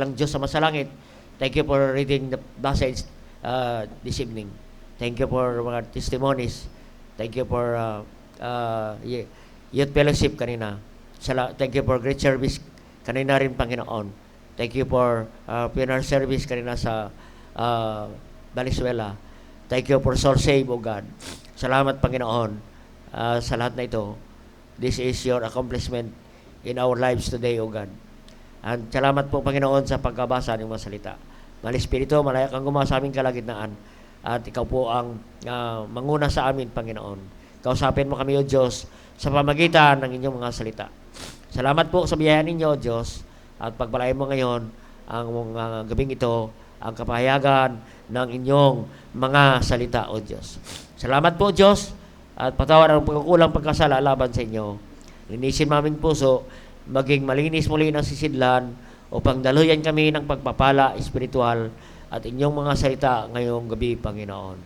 Lang Diyos sa masalangit, thank you for reading the passage this evening. Thank you for mga testimonies. Thank you for youth fellowship kanina. Thank you for great service kanina rin, Panginoon. Thank you for funeral service kanina sa Valenzuela. Thank you for soul save, O God. Salamat, Panginoon, sa lahat na ito. This is your accomplishment in our lives today, O God. At salamat po, Panginoon, sa pagkabasa ng mga salita. Mahal Espiritu, malaya kang gumawa sa aming kalagitnaan. At ikaw po ang manguna sa amin, Panginoon. Kausapin mo kami, O Diyos, sa pamagitan ng inyong mga salita. Salamat po sa biyaya ninyo, O Diyos. At pagpalain mo ngayon ang gabing ito, ang kapahayagan ng inyong mga salita, O Diyos. Salamat po, Diyos. At patawad ang pagkukulang pagkasala laban sa inyo. Linisin maming puso, maging malinis muli ng sisidlan upang daluyan kami ng pagpapala espiritual at inyong mga salita ngayong gabi, Panginoon.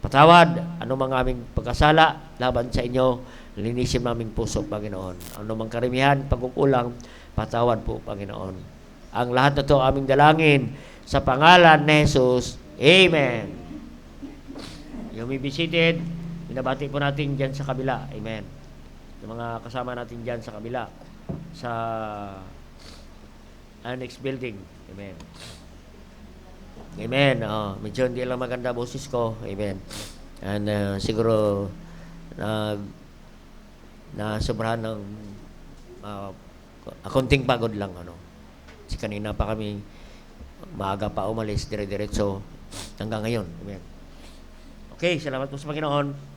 Patawad anumang aming pagkasala laban sa inyo, linisin maming puso, Panginoon. Anumang karamihan, pagkukulang, patawad po, Panginoon. Ang lahat na ito aming dalangin sa pangalan ni Jesus. Amen. You may be seated. Binabati po natin dyan sa kabila. Amen. Yung mga kasama natin dyan sa kabila sa annex building. Amen. Amen. Medyo hindi lang maganda boses ko. Amen. And siguro na sobrahan ng akunting pagod lang. Kasi kanina pa kami maaga pa umalis, dire-diretso hanggang ngayon. Amen. Okay, salamat po sa Panginoon.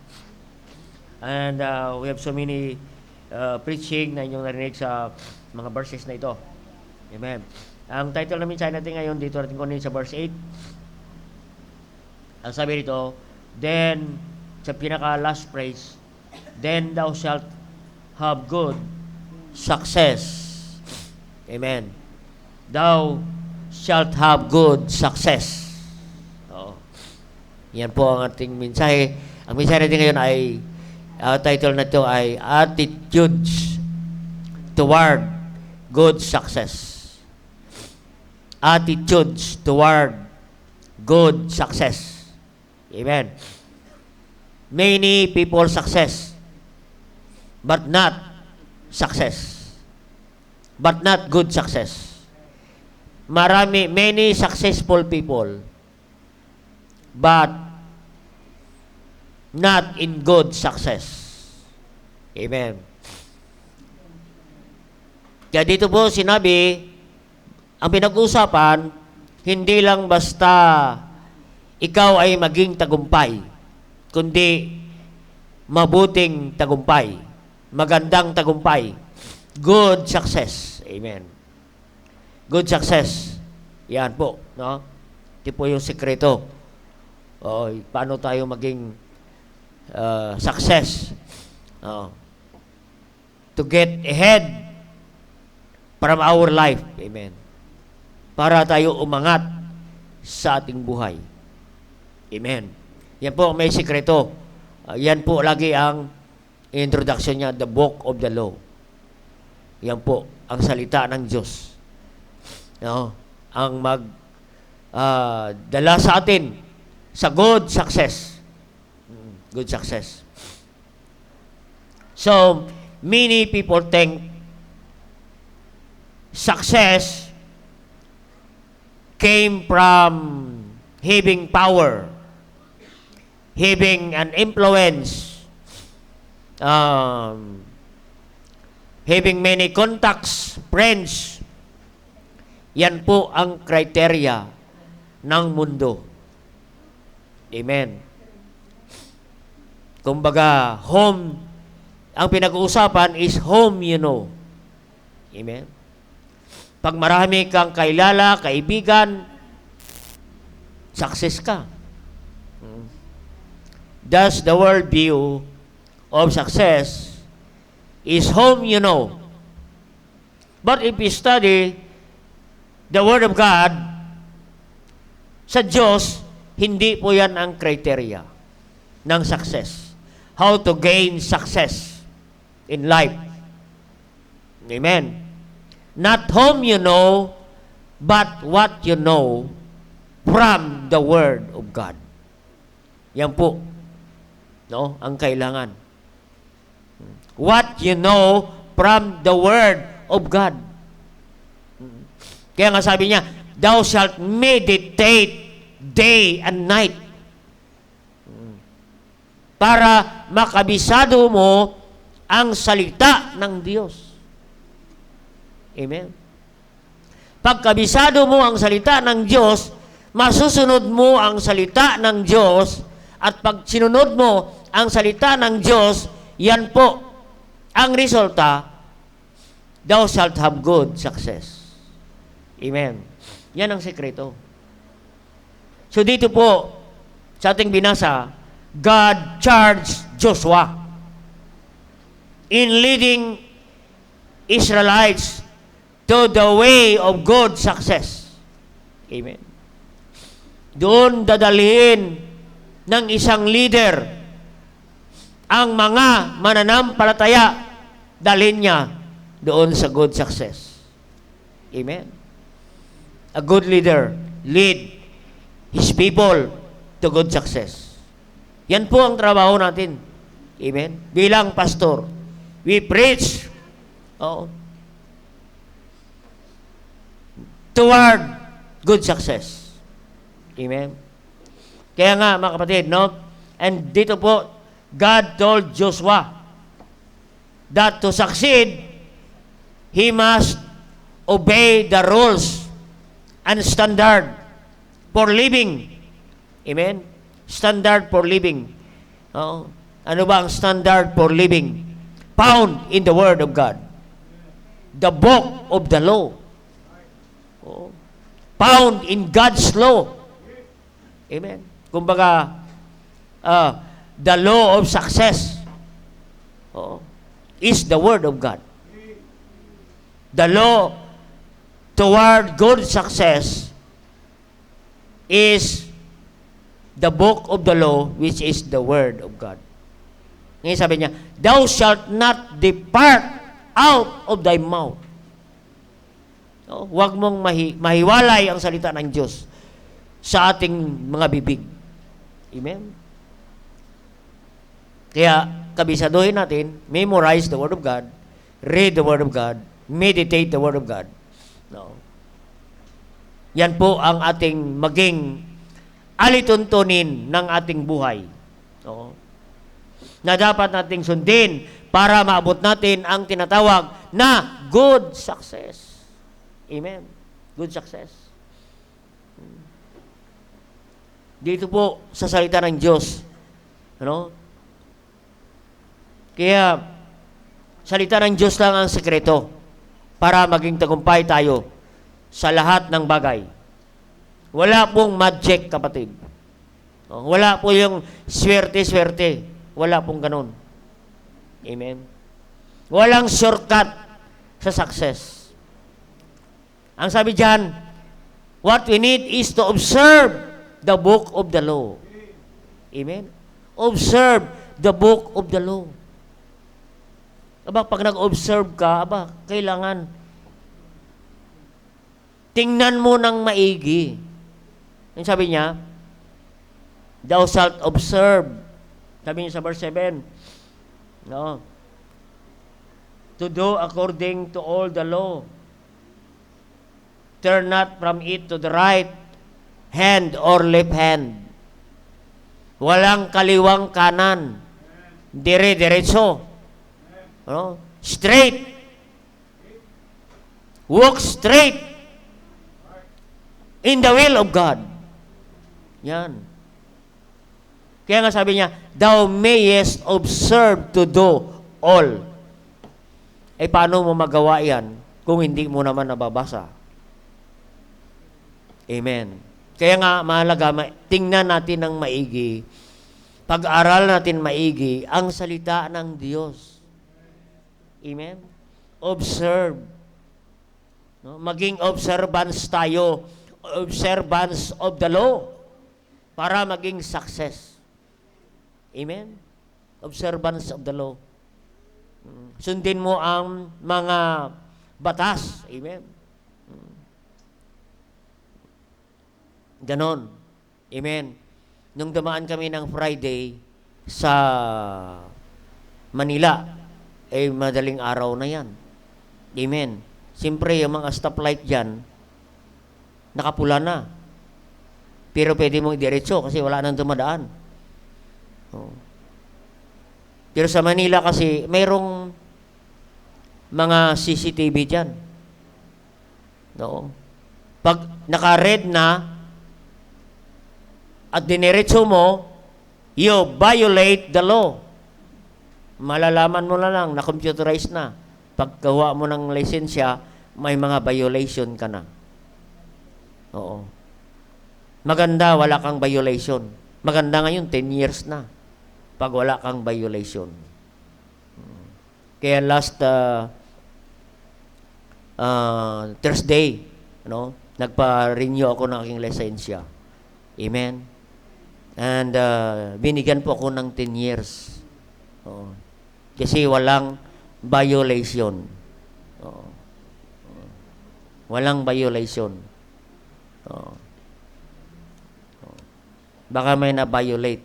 And we have so many preaching na inyong narinig sa mga verses na ito. Amen. Ang title namin sa natin ngayon, dito natin kunin sa verse 8. Ang sabi dito, then, sa pinaka-last phrase, then thou shalt have good success. Amen. Thou shalt have good success. Oo. Yan po ang ating mensahe. Ang mensahe natin ngayon ay title na ito ay Attitudes Toward Good Success. Attitudes toward good success. Amen. Many people success, but not success. But not good success. Many successful people, but not in good success. Amen. Kaya dito po sinabi, ang pinag-uusapan, hindi lang basta ikaw ay maging tagumpay, kundi mabuting tagumpay, magandang tagumpay, good success. Amen. Good success. Yan po, no? Ito po yung sekreto. Paano tayo maging success, to get ahead from our life. Amen. Para tayo umangat sa ating buhay. Amen. Yan po may sikreto. Yan po lagi ang introduction niya, the book of the law. Yan po ang salita ng Diyos. Ang dala sa atin sa good success. Good success. So, many people think success came from having power, having an influence, having many contacts, friends. Yan po ang criteria ng mundo. Amen. Kumbaga, home, ang pinag-uusapan is home, you know. Amen. Pag marami kang kailala, kaibigan, success ka. Thus, the world view of success is home, you know. But if you study the Word of God, sa Diyos, hindi po yan ang criteria ng success. How to gain success in life. Amen. Not whom you know, but what you know from the Word of God. Yan po, no, ang kailangan. What you know from the Word of God. Kaya nga sabi niya, thou shalt meditate day and night. Para makabisado mo ang salita ng Diyos. Amen. Pagkabisado mo ang salita ng Diyos, masusunod mo ang salita ng Diyos, at pag sinunod mo ang salita ng Diyos, yan po ang resulta, thou shalt have good success. Amen. Yan ang sekreto. So dito po, sa ating binasa, God charged Joshua in leading Israelites to the way of good success. Amen. Doon dadalhin ng isang leader ang mga mananampalataya, dalhin niya doon sa good success. Amen. A good leader lead his people to good success. Yan po ang trabaho natin. Amen. Bilang pastor, we preach toward good success. Amen. Kaya nga, mga kapatid, no? And dito po, God told Joshua that to succeed, he must obey the rules and standard for living. Amen? Standard for living. Ano ba ang standard for living? Found in the Word of God. The book of the law. Found in God's law. Amen? Kumbaga, the law of success is the Word of God. The law toward good success is the book of the law, which is the Word of God. Ngayon sabi niya, thou shalt not depart out of thy mouth. Huwag mong mahiwalay ang salita ng Diyos sa ating mga bibig. Amen? Kaya, kabisaduhin natin, memorize the Word of God, read the Word of God, meditate the Word of God. No. Yan po ang ating maging alituntunin ng ating buhay. No. Na dapat nating sundin para maabot natin ang tinatawag na good success. Amen. Good success. Dito po sa salita ng Diyos. Ano? Kaya, salita ng Diyos lang ang sekreto para maging tagumpay tayo sa lahat ng bagay. Wala pong magic, kapatid. Wala po yung swerte-swerte. Wala pong ganun. Amen? Walang shortcut sa success. Ang sabi dyan, what we need is to observe the book of the law. Amen? Observe the book of the law. Aba, pag nag-observe ka, kailangan tingnan mo ng maigi. Yung sabi niya, thou shalt observe. Sabi niya sa verse 7, no? To do according to all the law. Turn not from it to the right hand or left hand. Walang kaliwang kanan. Dire-diretso. No? Straight. Walk straight in the will of God. Yan. Kaya nga sabi niya, thou mayest observe to do all. Paano mo magawa yan kung hindi mo naman nababasa? Amen. Kaya nga, mahalaga, tingnan natin ng maigi, pag-aral natin maigi ang salita ng Diyos. Amen? Observe. No? Maging observance tayo. Observance of the law. Para maging success. Amen? Observance of the law. Sundin mo ang mga batas. Amen? Ganon. Amen. Nung dumaan kami ng Friday sa Manila, madaling araw na yan. Amen. Siyempre, yung mga stoplight dyan, nakapula na. Pero pwede mong diretso kasi wala nang dumadaan. Oh. Pero sa Manila kasi, mayroong mga CCTV dyan. No? Pag naka-red na, at diniretso mo, you violate the law. Malalaman mo na lang na computerized na. Pagkawa mo ng lisensya, may mga violation ka na. Oo. Maganda, wala kang violation. Maganda ngayon, 10 years na. Pag wala kang violation. Kaya last Thursday, nagpa-renew ako ng aking lisensya. Amen. And binigyan po ako ng 10 years. Oo. Kasi walang violation. Oo. Walang violation. Oo. Baka may na-violate,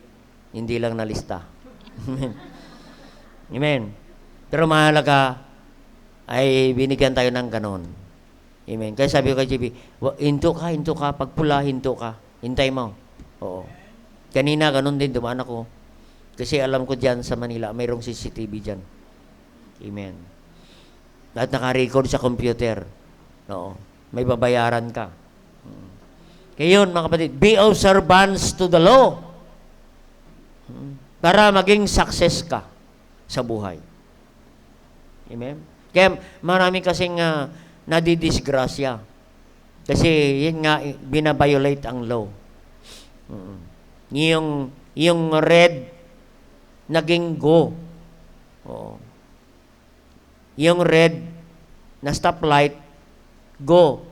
hindi lang nalista. Amen. Amen. Pero mahalaga ay binigyan tayo ng ganon. Amen. Kaya sabi ko kay JB, hinto ka, pag pula, hinto ka. Hintay mo. Oo. Kanina, ganon din, dumaan ako. Kasi alam ko dyan sa Manila, mayroong CCTV dyan. Amen. At naka-record sa computer. Oo. May babayaran ka. Kaya yun, mga kapatid, be observance to the law. Para maging success ka sa buhay. Amen? Kaya marami kasing nadidisgrasya. Kasi yun nga, binabiolate ang law. Yung red, naging go. Oo. Yung red na stoplight, go.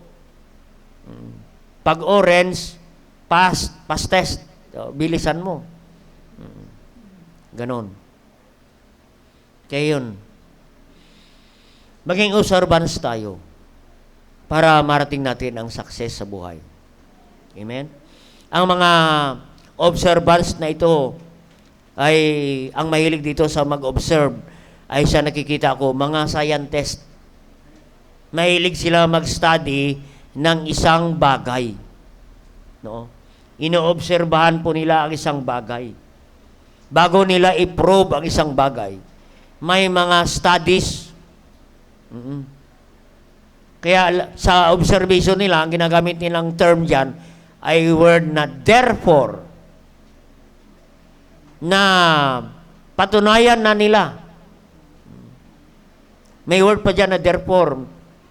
Pag orange, pass test. Bilisan mo. Ganon. Kaya yun. Maging observance tayo para marating natin ang success sa buhay. Amen? Ang mga observance na ito ay, ang mahilig dito sa mag-observe, ay sa nakikita ko, mga scientist. Mahilig sila mag-study ng isang bagay. No? Inoobserbahan po nila ang isang bagay. Bago nila i-prove ang isang bagay, may mga studies. Kaya sa observation nila, ang ginagamit nilang term dyan ay word na therefore, na patunayan na nila. May word pa dyan na therefore,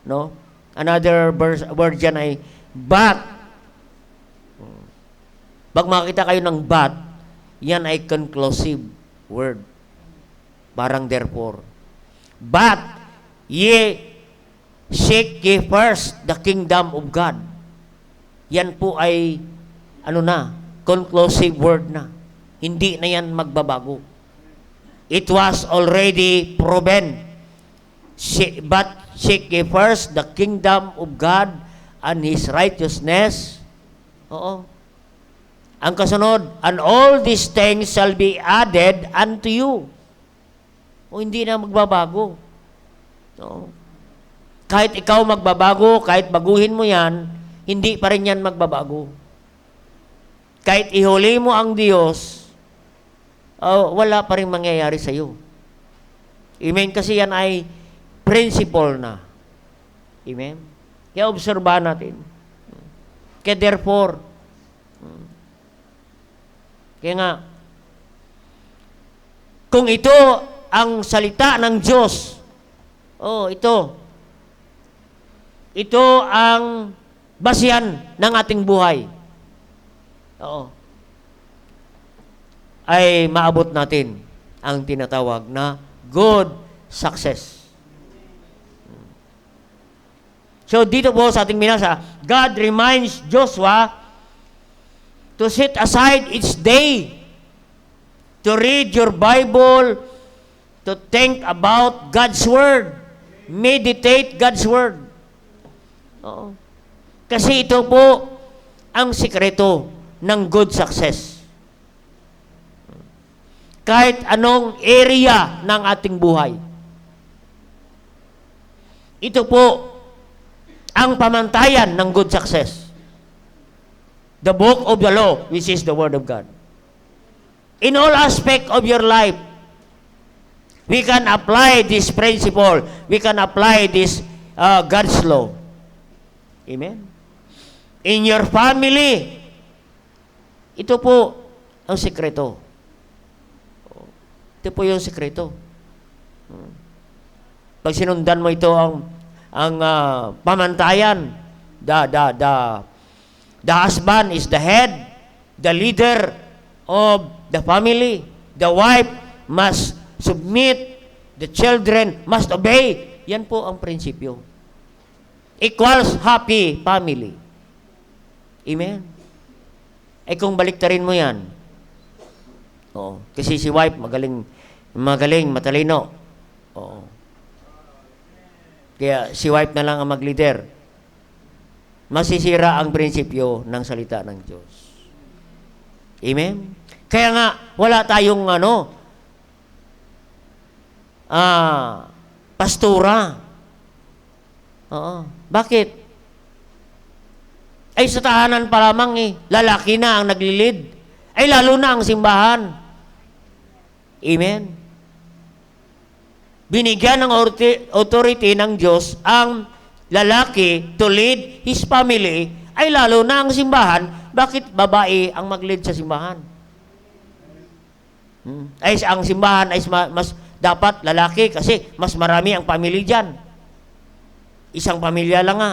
no? Another word dyan ay but. Pag makita kayo ng but, yan ay conclusive word. Parang therefore. But, ye seek ye first the kingdom of God. Yan po ay, conclusive word na. Hindi na yan magbabago. It was already proven. But seek ye first the kingdom of God and His righteousness. Oo. Ang kasunod, and all these things shall be added unto you. O hindi na magbabago. Oo. Kahit ikaw magbabago, kahit baguhin mo yan, hindi pa rin yan magbabago. Kahit ihuli mo ang Diyos, wala pa rin mangyayari sa iyo. Amen? Kasi yan ay principle na. Amen? Kaya obserbahan natin. Kaya therefore, kaya nga, kung ito ang salita ng Diyos, ito ang basihan ng ating buhay. Oo. Ay maabot natin ang tinatawag na good success. So dito po sa ating binasa, God reminds Joshua to set aside each day to read your Bible, to think about God's Word, meditate God's Word. Oo. Kasi ito po ang sikreto ng good success. Kahit anong area ng ating buhay. Ito po ang pamantayan ng good success. The book of the law, which is the Word of God. In all aspect of your life, we can apply this principle. We can apply this God's law. Amen? In your family, ito po ang sikreto. Ito po yung sikreto. Pag sinundan mo ito ang pamantayan, the husband is the head, the leader of the family. The wife must submit, the children must obey. Yan po ang prinsipyo. Equals happy family. Amen? Kung baliktarin mo yan, kasi si wife magaling, matalino. Kaya si wife na lang ang mag-leader. Masisira ang prinsipyo ng salita ng Diyos. Amen? Kaya nga, wala tayong pastura. Bakit? Ay sa tahanan pa lamang lalaki na ang naglilid. Ay lalo na ang simbahan. Amen? Binigyan ng authority ng Diyos ang lalaki to lead his family, ay lalo na ang simbahan. Bakit babae ang mag-lead sa simbahan? Ay ang simbahan ay mas dapat lalaki kasi mas marami ang pamilya dyan. Isang pamilya lang nga.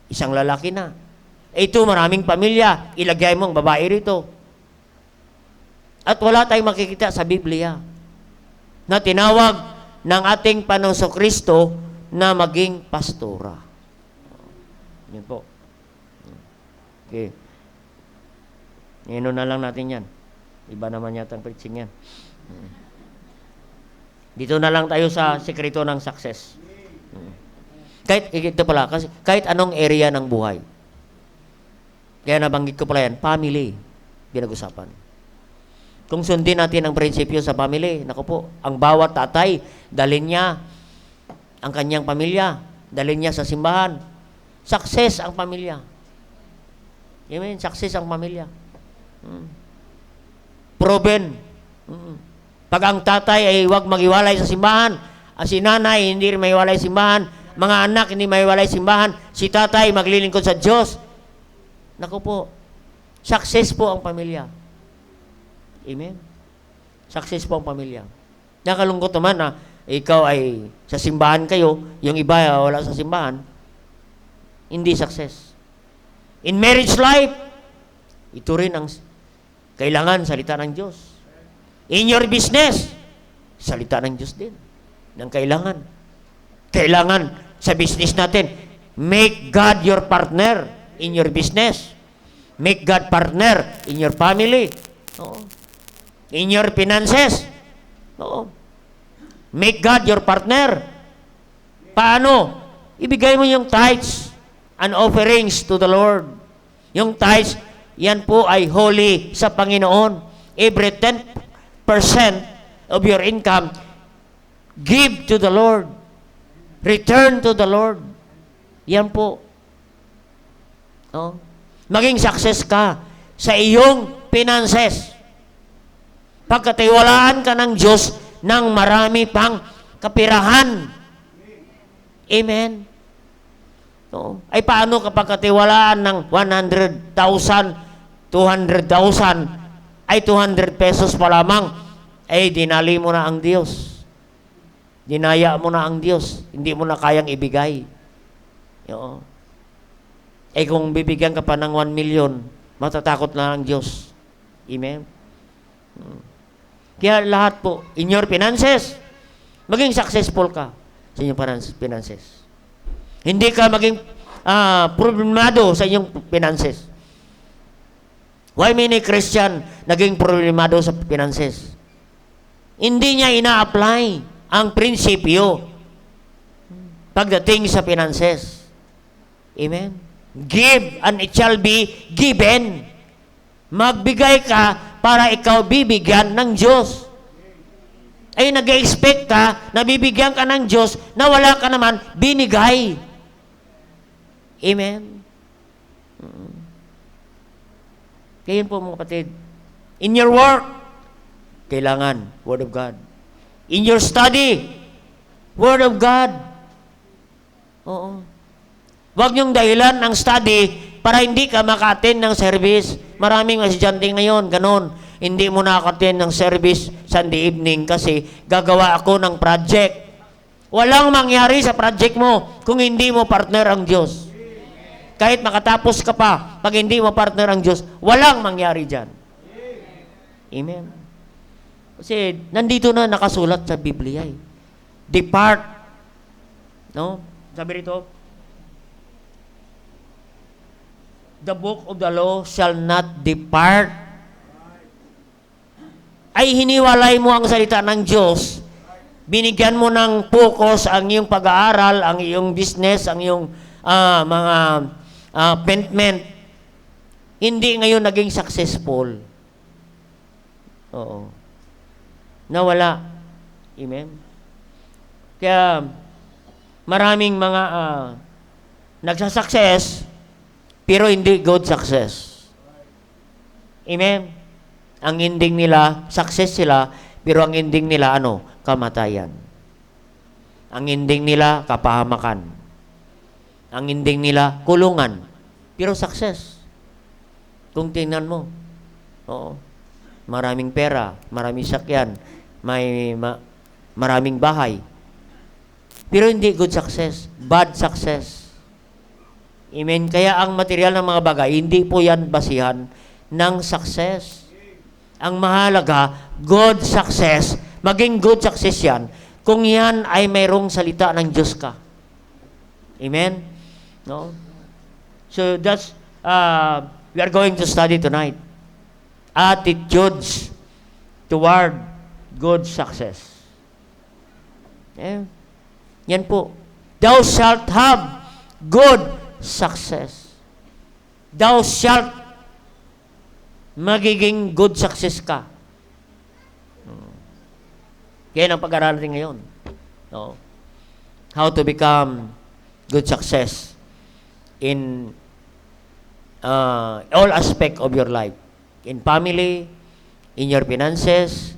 Isang lalaki na. Ito maraming pamilya. Ilagay mo ang babae rito. At wala tayong makikita sa Biblia na tinawag ng ating Panginoong Kristo na maging pastora. Yan po. Okay. Ngayon na lang natin yan. Iba naman yata ang preaching yan. Dito na lang tayo sa sekreto ng success. Kahit anong area ng buhay. Kaya nabanggit ko pala yan, family, pinag-usapan. Kung sundin natin ang prinsipyo sa family, naku po, ang bawat tatay, dalhin niya ang kanyang pamilya, dalhin niya sa simbahan. Success ang pamilya. Amen? Success ang pamilya. Proven. Pag ang tatay ay huwag maghiwalay sa simbahan, si nanay hindi rin mahiwalay sa simbahan, mga anak hindi mahiwalay sa simbahan, si tatay maglilingkod sa Diyos. Naku po, success po ang pamilya. Amen? Success po ang pamilya. Nakalungkot naman na ikaw ay sa simbahan kayo, yung iba wala sa simbahan, hindi success. In marriage life, ito rin ang kailangan salita ng Diyos. In your business, salita ng Diyos din. Nang kailangan. Kailangan sa business natin, make God your partner in your business. Make God partner in your family. In your finances. Make God your partner. Paano? Ibigay mo yung tithes and offerings to the Lord. Yung tithes, yan po ay holy sa Panginoon. Every 10% of your income, give to the Lord. Return to the Lord. Yan po. Maging success ka sa iyong finances. Pagkatiwalaan ka ng Diyos ng marami pang kapirahan. Amen? Ay paano kapag katiwalaan ng 100,000, 200,000, ay 200 pesos pa lamang, ay dinali mo na ang Diyos. Dinaya mo na ang Diyos. Hindi mo na kayang ibigay. Kung bibigyan ka pa ng 1 million, matatakot na ang Diyos. Amen? Kaya lahat po, in your finances, maging successful ka sa inyong finances. Hindi ka maging problemado sa inyong finances. Why many Christian naging problemado sa finances? Hindi niya ina-apply ang prinsipyo pagdating sa finances. Amen? Give and it shall be given. Magbigay ka para ikaw bibigyan ng Diyos. Ay nag-expect ka na bibigyan ka ng Diyos na wala ka naman binigay. Amen? Kaya yun po mga kapatid. In your work, kailangan Word of God. In your study, Word of God. Oo. Huwag niyong dahilan ng study para hindi ka maka-attend ng service. Maraming estudyante ngayon, ganun. Hindi mo nakaka-attend ng service Sunday evening kasi gagawa ako ng project. Walang mangyari sa project mo kung hindi mo partner ang Diyos. Kahit makatapos ka pa, pag hindi mo partner ang Diyos, walang mangyari dyan. Amen. Kasi nandito na nakasulat sa Biblia. Depart. No? Sabi rito, the book of the law shall not depart. Ay hiniwalay mo ang salita ng Diyos. Binigyan mo ng focus ang iyong pag-aaral, ang iyong business, ang iyong mga appointment. Hindi ngayon naging successful. Oo. Nawala. Amen? Kaya maraming mga nagsasucess pero hindi good success. Amen? Ang ending nila, success sila, pero ang ending nila, kamatayan. Ang ending nila, kapahamakan. Ang ending nila, kulungan. Pero success. Kung tingnan mo, oo, maraming pera, maraming sakyan, maraming bahay. Pero hindi good success, bad success. Amen. Kaya ang material ng mga bagay, hindi po yan basihan ng success. Ang mahalaga, good success, maging good success yan, kung yan ay mayroong salita ng Diyos ka. Amen? No? So that's, we are going to study tonight. Attitudes toward good success. Yan po. Thou shalt have good success. Thou shalt magiging good success ka. Yan ang pag-aaral natin ngayon. No? How to become good success in all aspect of your life. In family, in your finances,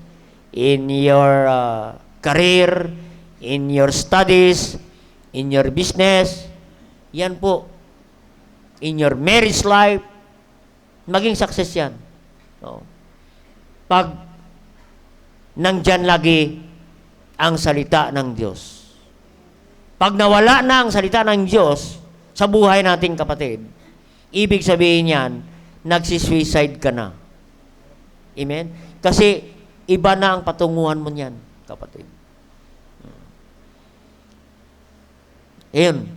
in your career, in your studies, in your business. Yan po. In your marriage life, maging success yan. No? Pag nandyan lagi ang salita ng Diyos. Pag nawala na ang salita ng Diyos sa buhay nating kapatid, ibig sabihin yan, nagsisuicide ka na. Amen? Kasi iba na ang patunguhan mo niyan, kapatid. Ayun.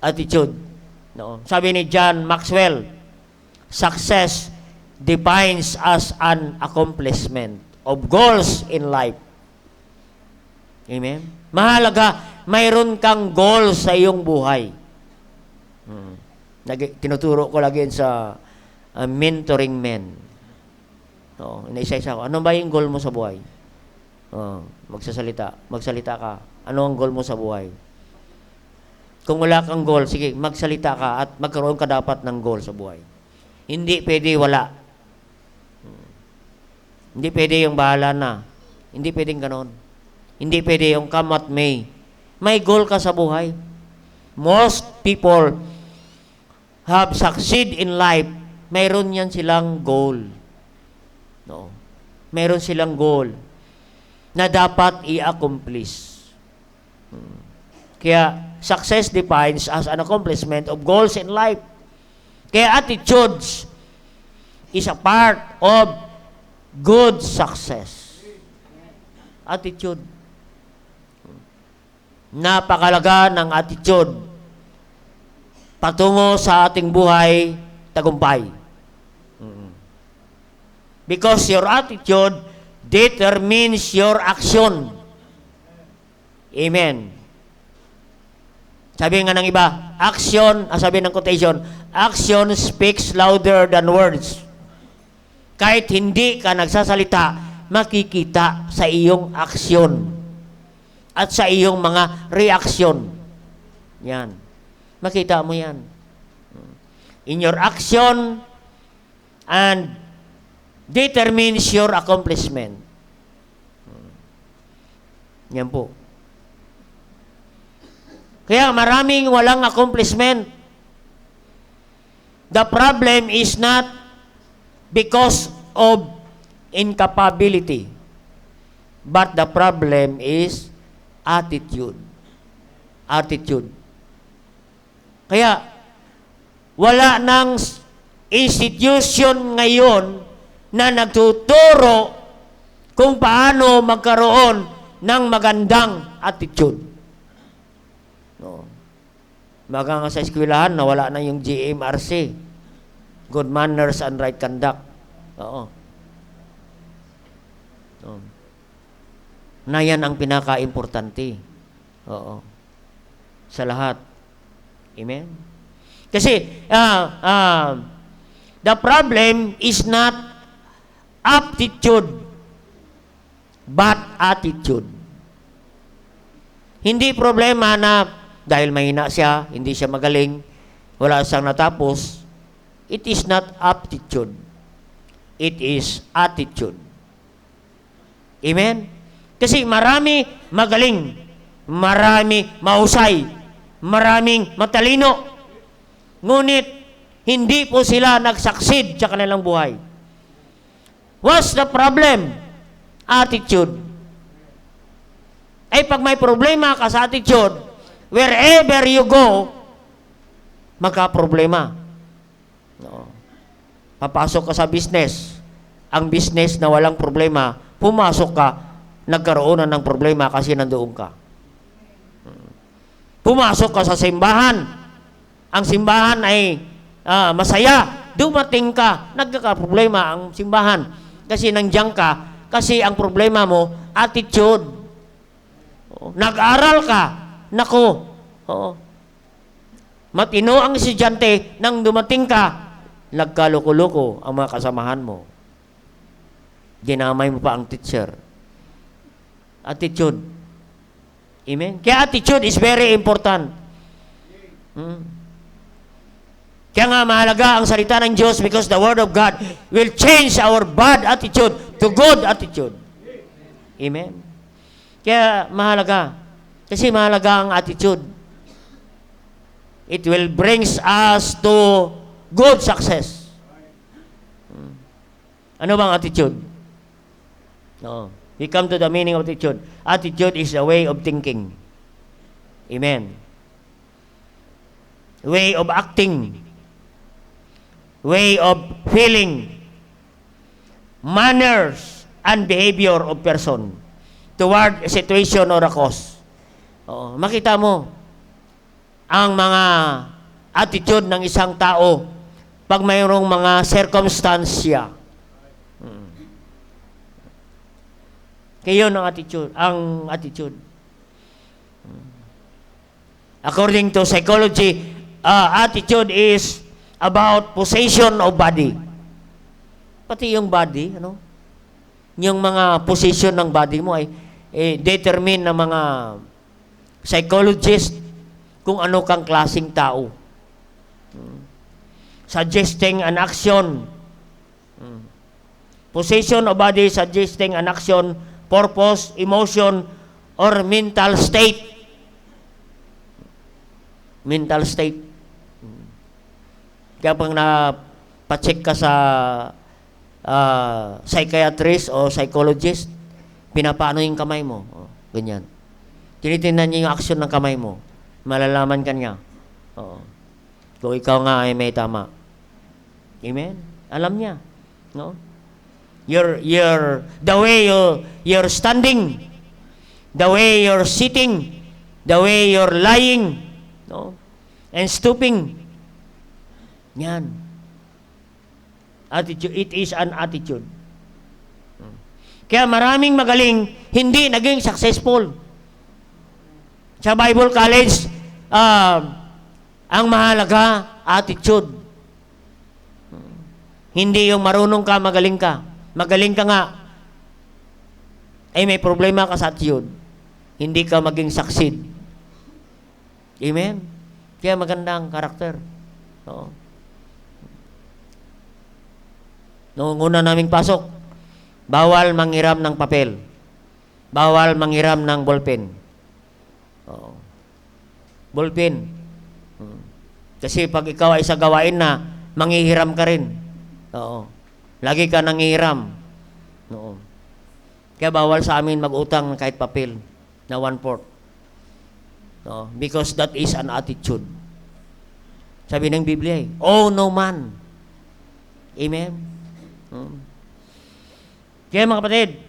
Attitude. No. Sabi ni John Maxwell, success defines as an accomplishment of goals in life. Amen? Mahalaga, mayroon kang goal sa iyong buhay. Tinuturo ko lagi sa mentoring men. No, inaisa-isa ko. Ano ba yung goal mo sa buhay? Magsalita ka. Ano ang goal mo sa buhay? Kung wala kang goal, sige, magsalita ka at magkaroon ka dapat ng goal sa buhay. Hindi pwede wala. Hindi pwede yung bahala na. Hindi pwedeng ganon. Hindi pwede yung come what may. May goal ka sa buhay. Most people have succeed in life. Mayroon yan silang goal. No. Mayroon silang goal na dapat i-accomplish. Kaya, success defines as an accomplishment of goals in life. Kaya attitudes is a part of good success. Attitude. Napakalaga ng attitude patungo sa ating buhay tagumpay. Because your attitude determines your action. Amen. Sabi nga ng iba, action, sabi ng quotation, action speaks louder than words. Kahit hindi ka nagsasalita, makikita sa iyong aksyon at sa iyong mga reaksyon. Yan. Makita mo yan. In your action and determines your accomplishment. Yan po. Kaya maraming walang accomplishment. The problem is not because of incapability, but the problem is attitude. Attitude. Kaya, wala nang institution ngayon na nagtuturo kung paano magkaroon ng magandang attitude. No. Maga nga sa eskwelahan, nawala na yung GMRC. Good Manners and Right Conduct. Oo. No. Na yan ang pinaka-importante. Oo. Sa lahat. Amen? Kasi, the problem is not aptitude, but attitude. Hindi problema na dahil mahina siya, hindi siya magaling, wala siyang natapos. It is not aptitude. It is attitude. Amen? Kasi marami magaling, marami mahusay, maraming matalino. Ngunit, hindi po sila nag-succeed sa kanilang buhay. What's the problem? Attitude. Ay pag may problema ka sa attitude, wherever you go, magka-problema. No. Papasok ka sa business. Ang business na walang problema, pumasok ka, nagkaroon na ng problema kasi nandoon ka. Pumasok ka sa simbahan. Ang simbahan ay masaya. Dumating ka, nagkaka-problema ang simbahan. Kasi nandiyan ka, kasi ang problema mo, attitude. Nag-aral ka, nako, matino ang estudyante nang dumating ka, nagkaloko-loko ang mga kasamahan mo. Ginamay mo pa ang teacher. Attitude. Amen? Kaya attitude is very important. Kaya nga mahalaga ang salita ng Diyos because the Word of God will change our bad attitude to good attitude. Amen? Kaya mahalaga. Kasi mahalaga ang attitude. It will brings us to good success. Ano bang attitude? No. We come to the meaning of attitude. Attitude is a way of thinking. Amen. Way of acting. Way of feeling. Manners and behavior of person toward a situation or a cause. Oo, makita mo ang mga attitude ng isang tao pag mayroong mga circumstansya. Kaya yun ang attitude. According to psychology, attitude is about possession of body. Pati yung body, yung mga position ng body mo ay determine ng mga psychologist kung ano kang klaseng tao. Suggesting an action. Position of body suggesting an action, purpose, emotion, or mental state. Mental state. Kaya pag napacheck ka sa psychiatrist o psychologist, pinapaano yung kamay mo. Ganyan. Tinitingnan niya yung action ng kamay mo. Malalaman ka niya. Kung ikaw nga ay may tama. Amen? Alam niya. No? The way you're standing, the way you're sitting, the way you're lying, no? And stooping. Yan. Attitude. It is an attitude. Kaya maraming magaling, hindi naging successful. Sa Bible College, Ang mahalaga, attitude. Hindi yung marunong ka, magaling ka. Magaling ka nga, ay may problema ka sa attitude. Hindi ka maging succeed. Amen? Kaya maganda ang karakter. Oo. Noong una naming pasok, bawal manghiram ng papel. Bawal manghiram ng ballpen. Oo. Ballpen. Kasi pag ikaw ay sa gawain na, manghihiram ka rin. Oo. Lagi ka nanghihiram. Oo. Kaya bawal sa amin mag-utang kahit papel na 1/4. No, because that is an attitude. Sabi ng Biblia, oh no man. Amen? Kaya mga kapatid,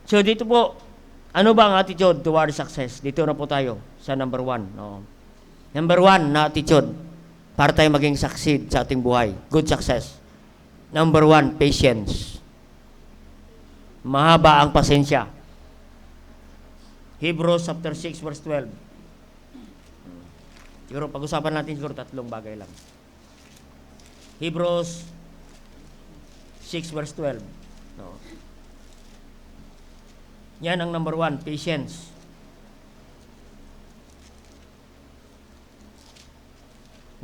so dito po, ano ba ang attitude toward success? Dito na po tayo sa number 1. No? Number 1 na attitude para tayo maging succeed sa ating buhay. Good success. Number 1, patience. Mahaba ang pasensya. Hebrews chapter 6 verse 12. Siguro pag-usapan natin siguro 3 bagay lang. Hebrews 6 verse 12. No. Yan ang number 1, patience.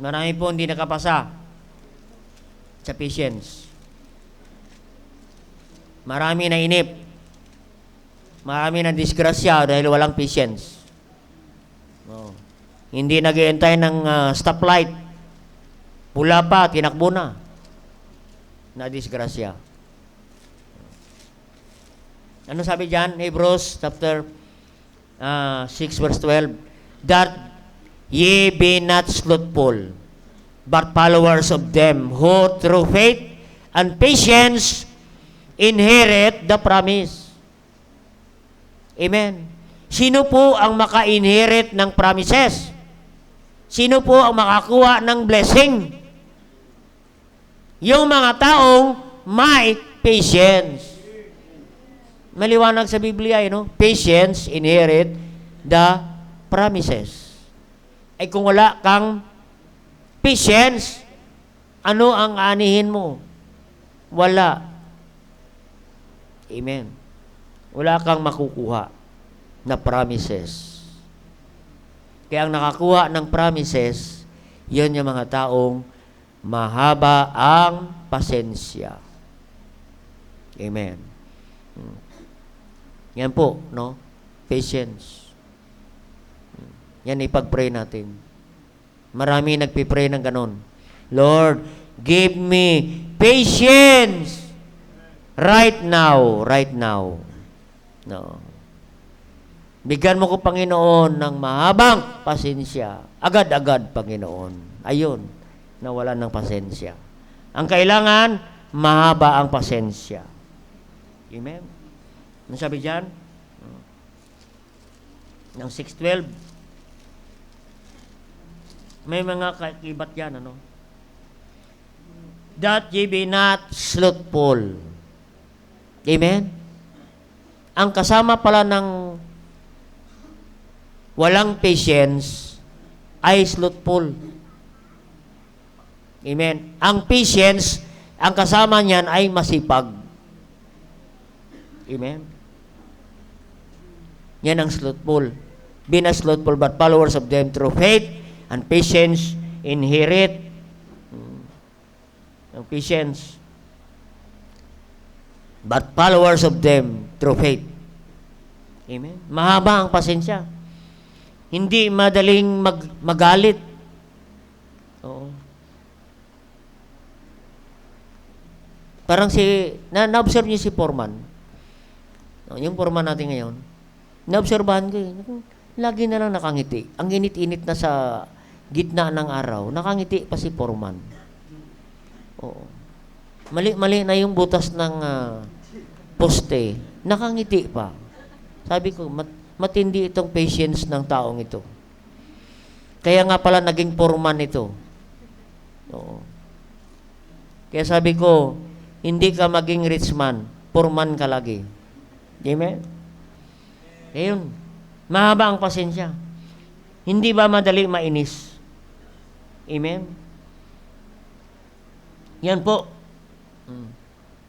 Marami po hindi nakapasa sa patience. Marami na inip. Marami na disgrasya dahil walang patience. Oh. Hindi nag-iintay ng stoplight. Pula pa, tinakbo na. Na disgrasya. Ano sabi diyan? Hebrews chapter 6 verse 12. That ye be not slothful, but followers of them who through faith and patience inherit the promise. Amen. Sino po ang maka-inherit ng promises? Sino po ang makakuha ng blessing? Yung mga taong may patience. Maliwanag sa Biblia, no? Patience inherit the promises. Ay kung wala kang patience, ano ang anihin mo? Wala. Amen. Wala kang makukuha na promises. Kaya ang nakakuha ng promises, yun yung mga taong mahaba ang pasensya. Amen. Yan po, no? Patience. Yan ipag-pray natin. Marami nagpipray ng ganon. Lord, give me patience right now, right now. No. Bigyan mo ko, Panginoon, ng mahabang pasensya. Agad-agad, Panginoon. Ayun, nawalan ng pasensya. Ang kailangan, mahaba ang pasensya. Amen? Ano sabi dyan? Ng 6:12. May mga kakibat yan, ano? That ye be not slothful. Amen? Ang kasama pala ng walang patience ay slothful. Amen. Ang patience, ang kasama niyan ay masipag. Amen. Yan ang slothful. Be not slothful, but followers of them through faith and patience inherit. Ang patience. But followers of them through faith. Amen. Mahaba ang pasensya. Hindi madaling magalit. Oo. Parang na-observe niyo si Foreman. Yung Foreman natin ngayon, na-obserbahan ko lagi na lang nakangiti. Ang init-init na sa gitna ng araw, nakangiti pa si Foreman. Oo. Mali-mali na yung butas ng poste, nakangiti pa. Sabi ko, matindi itong patience ng taong ito. Kaya nga pala naging foreman ito. Oo. Kaya sabi ko, hindi ka maging rich man, foreman ka lagi. Amen? Ayun. Mahaba ang pasensya. Hindi ba madali mainis? Amen? Yan po.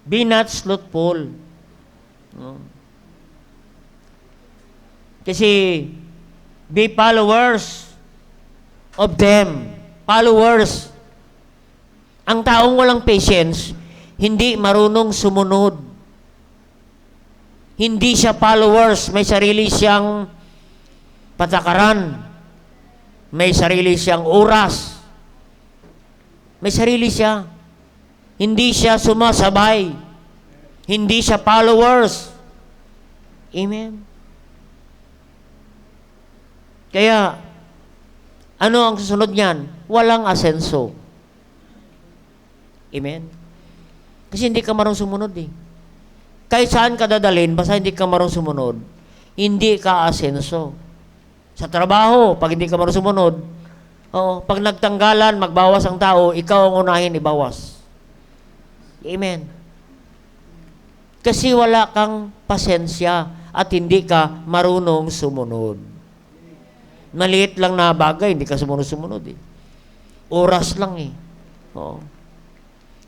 Be not slothful. No? Kasi, be followers of them. Followers. Ang taong walang patience, hindi marunong sumunod. Hindi siya followers. May sarili siyang patakaran. May sarili siyang oras. May sarili siya. Hindi siya sumasabay. Hindi siya followers. Amen? Kaya, ano ang susunod niyan? Walang asenso. Amen? Kasi hindi ka marunong sumunod eh. Kahit saan ka dadalhin, basta hindi ka marunong sumunod, hindi ka asenso. Sa trabaho, pag hindi ka marunong sumunod, pag nagtanggalan, magbawas ang tao, ikaw ang unahin ibawas. Amen. Kasi wala kang pasensya at hindi ka marunong sumunod. Maliit lang na bagay, hindi ka sumunod eh. Oras lang eh.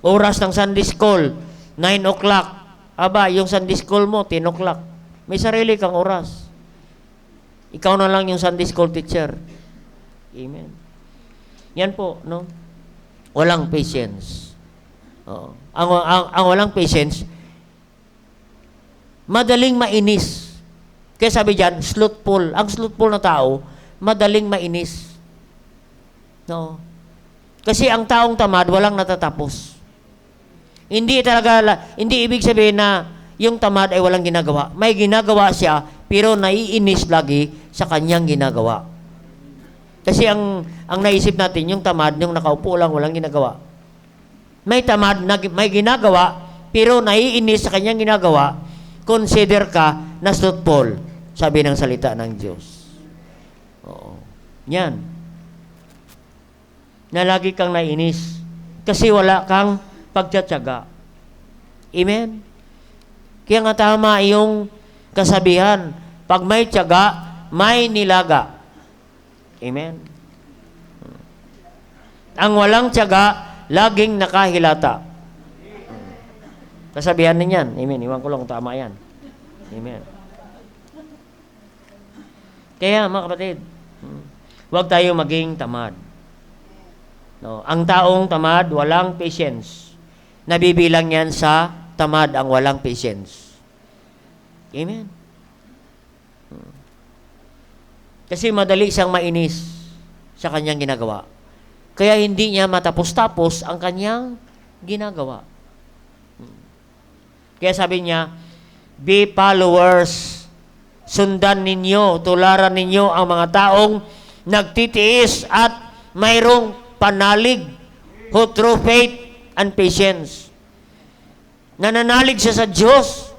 Oras ng Sunday School, 9 o'clock. Aba, yung Sunday School mo, 10 o'clock. May sarili kang oras. Ikaw na lang yung Sunday School teacher. Amen. Yan po, no? Walang patience. Ang walang patience, madaling mainis. Kaya sabi dyan, slothful. Ang slothful na tao, madaling mainis. No? Kasi ang taong tamad, walang natatapos. Hindi ibig sabihin na yung tamad ay walang ginagawa. May ginagawa siya, pero naiinis lagi sa kanyang ginagawa. Kasi ang naisip natin, yung tamad, yung nakaupo lang, walang ginagawa. May tamad, may ginagawa, pero naiinis sa kanyang ginagawa, consider ka na slothful, sabi ng salita ng Diyos. Oo. Yan. Na lagi kang naiinis kasi wala kang pagtsatsaga. Amen? Kaya nga tama yung kasabihan, pag may tiyaga, may nilaga. Amen? Ang walang tiyaga, laging nakahilata. Kasabihan din yan. Amen? Iwan ko lang kung tama yan. Amen? Kaya mga kapatid, huwag tayo maging tamad. No, ang taong tamad, walang patience. Nabibilang yan sa tamad ang walang patience. Amen? Kasi madali siyang mainis sa kanyang ginagawa. Kaya hindi niya matapos-tapos ang kanyang ginagawa. Kaya sabi niya, be followers. Sundan ninyo, tularan ninyo ang mga taong nagtitiis at mayroong panalig who through faith and patience. Nananalig siya sa Diyos.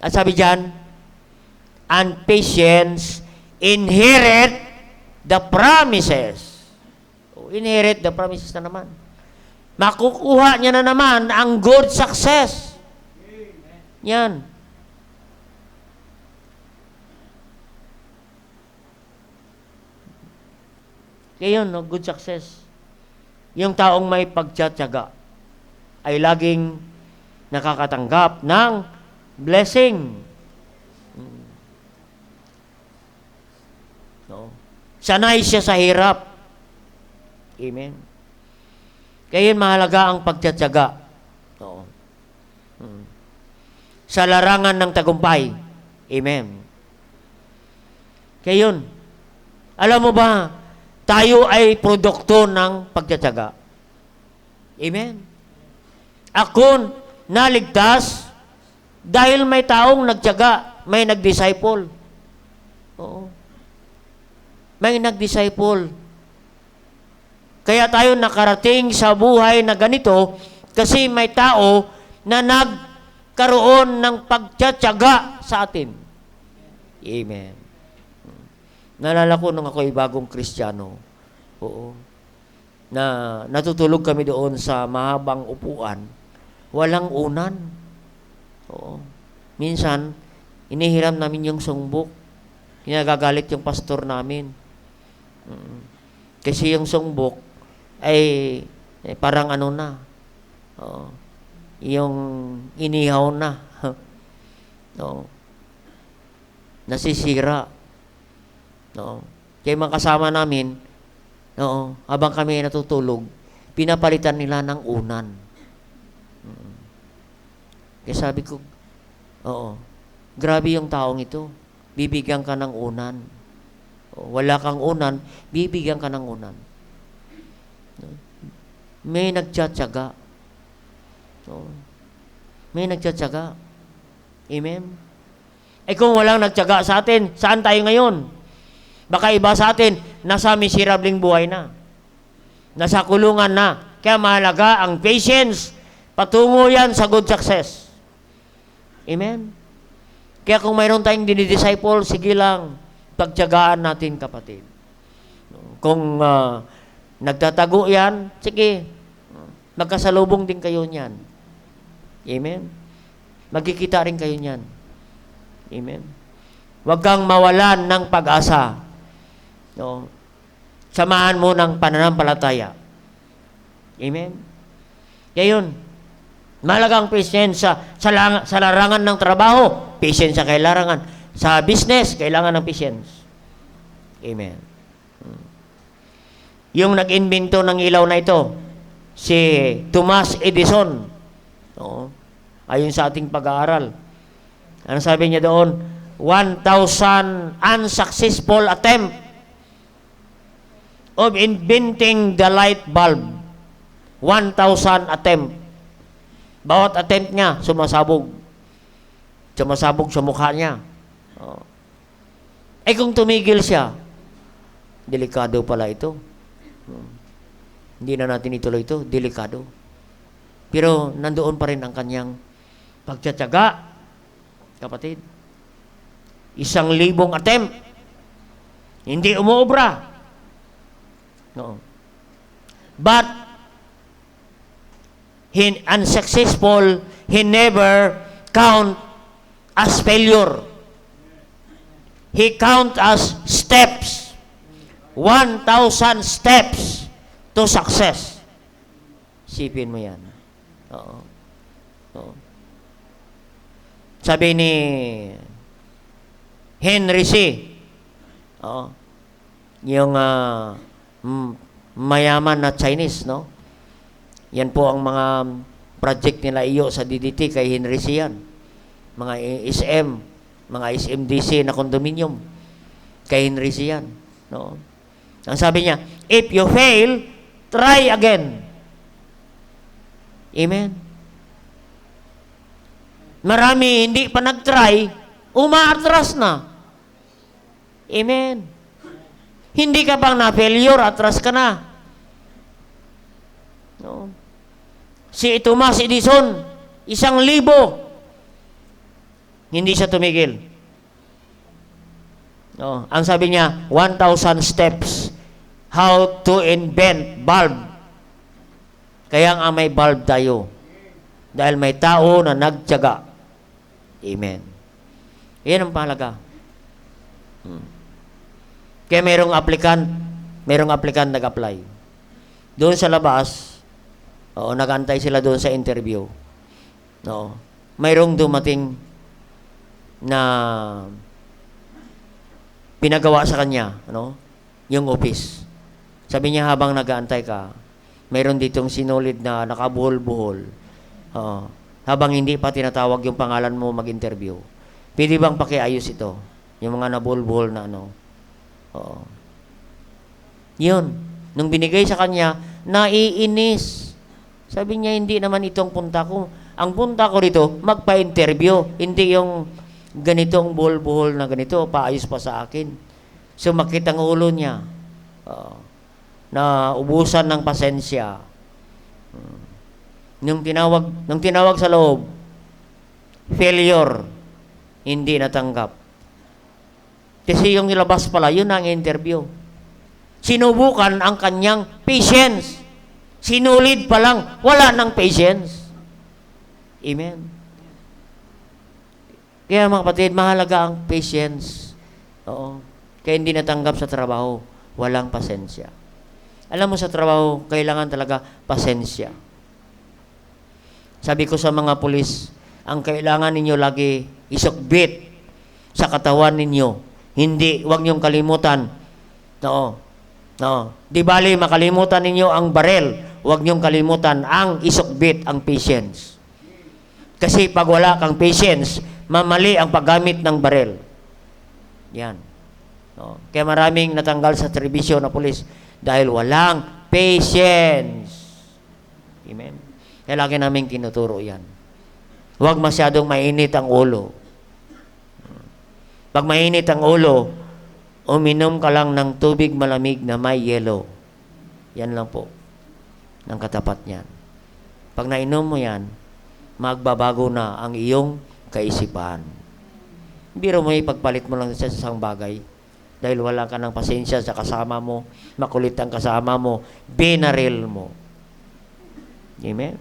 At sabi diyan, and patience inherit the promises. Inherit the promises na naman. Makukuha niya na naman ang good success. Yan. Kaya yun, no? Good success. Yung taong may pagtsatsaga ay laging nakakatanggap ng blessing. No? Sanay siya sa hirap. Amen. Kaya yun, mahalaga ang pagtsatsaga. No? Sa larangan ng tagumpay. Amen. Kaya yun, alam mo ba, tayo ay produkto ng pagtsatsaga. Amen. Ako naligtas dahil may taong nagtyaga, may nag-disciple. Oo. May nag-disciple. Kaya tayo nakarating sa buhay na ganito kasi may tao na nagkaroon ng pagtsatsaga sa atin. Amen. Naalala ko nung ako'y bagong Kristiyano. Oo. Na natutulog kami doon sa mahabang upuan. Walang unan. Oo. Minsan, inihiram namin yung sungbok. Nagagalit yung pastor namin. Kasi yung songbok ay parang ano na. Oo. Yung inihaw na. Oo. Nasisira. Oo. Kaya mga kasama namin, habang kami natutulog, pinapalitan nila ng unan. Kaya sabi ko, grabe yung taong ito. Bibigyan ka ng unan. Wala kang unan, bibigyan ka ng unan. May nagtsatsaga. May nagtsatsaga. Amen? Kung walang nagtsaga sa atin, saan tayo ngayon? Baka iba sa atin, nasa miserabling buhay na. Nasa kulungan na. Kaya mahalaga ang patience. Patungo yan sa good success. Amen? Kaya kung mayroon tayong dinidisciple, sige lang, pagtyagaan natin, kapatid. Kung nagtatago yan, sige, magkasalubong din kayo niyan. Amen? Magkikita rin kayo niyan. Amen? Huwag kang mawalan ng pag-asa. No? Samahan mo ng pananampalataya. Amen? Kaya yun, mahalagang patience sa larangan ng trabaho, patience sa kailangan. Sa business, kailangan ng patience. Amen. Yung nag-invento ng ilaw na ito, si Thomas Edison, ayon sa ating pag-aaral, ano sabi niya doon? 1,000 unsuccessful attempt of inventing the light bulb. 1,000 attempt. Bawat attempt niya, sumasabog. Sumasabog sa mukha niya. Kung tumigil siya, delikado pala ito. Hindi na natin ituloy ito, delikado. Pero nandoon pa rin ang kanyang pagtsatsaga, kapatid. 1,000 attempt. Hindi umuobra. No. But, unsuccessful, he never count as failure. He count as steps. 1,000 steps to success. Sipin mo yan. Oo. Sabi ni Henry C. Yung mayaman na Chinese, no? Yan po ang mga project nila iyo sa DDT kay Henry C. yan. Mga SM, mga SMDC na condominium. Kay Henry C. yan. No? Ang sabi niya, if you fail, try again. Amen? Marami hindi pa nag-try, umaatras na. Amen? Hindi ka bang na-failure, atras ka na. No? Si Thomas Edison, 1,000. Hindi siya tumigil. No? Ang sabi niya, 1,000 steps how to invent bulb. Kaya nga may bulb tayo. Dahil may tao na nagtiyaga. Amen. Yan ang mahalaga. Kaya merong applicant nag-apply. Doon sa labas, nag-antay sila doon sa interview. Mayroong dumating na pinagawa sa kanya, yung office. Sabi niya, habang nag-aantay ka, mayroon ditong sinulid na nakabuhol-buhol. Habang hindi pa tinatawag yung pangalan mo mag-interview. Pwede bang pakiayos ito? Yung mga nabuhol-buhol na Yun. Nung binigay sa kanya, naiinis. Sabi niya, hindi naman itong punta ko. Ang punta ko rito, magpa-interview. Hindi yung ganitong buhol-buhol na ganito, paayos pa sa akin. Sumakit ang ulo niya. Na ubusan ng pasensya. Nung tinawag sa loob, failure, hindi natanggap. Kasi yung ilabas pala, yun ang interview. Sinubukan ang kanyang patience. Sinulid pa lang, wala ng patience. Amen. Kaya mga kapatid, mahalaga ang patience. Oo. Kaya hindi natanggap sa trabaho, walang pasensya. Alam mo, sa trabaho, kailangan talaga pasensya. Sabi ko sa mga pulis, ang kailangan ninyo lagi isukbit sa katawan ninyo. Hindi, huwag niyong kalimutan. Oo. Oo. Di bali, makalimutan ninyo ang barel. Huwag niyong kalimutan ang isukbit, ang patience. Kasi pag wala kang patience, mamali ang paggamit ng barel. Yan. Oo. Kaya maraming natanggal sa serbisyo na pulis dahil walang patience. Amen. Kaya lagi namin tinuturo yan. Huwag masyadong mainit ang ulo. Pag mainit ang ulo, uminom ka lang ng tubig malamig na may yelo. Yan lang po. Ng katapat niyan. Pag nainom mo yan, magbabago na ang iyong kaisipan. Biro mo ipagpalit mo lang sa isang bagay. Dahil wala ka ng pasensya sa kasama mo, makulit ang kasama mo, binaril mo. Amen?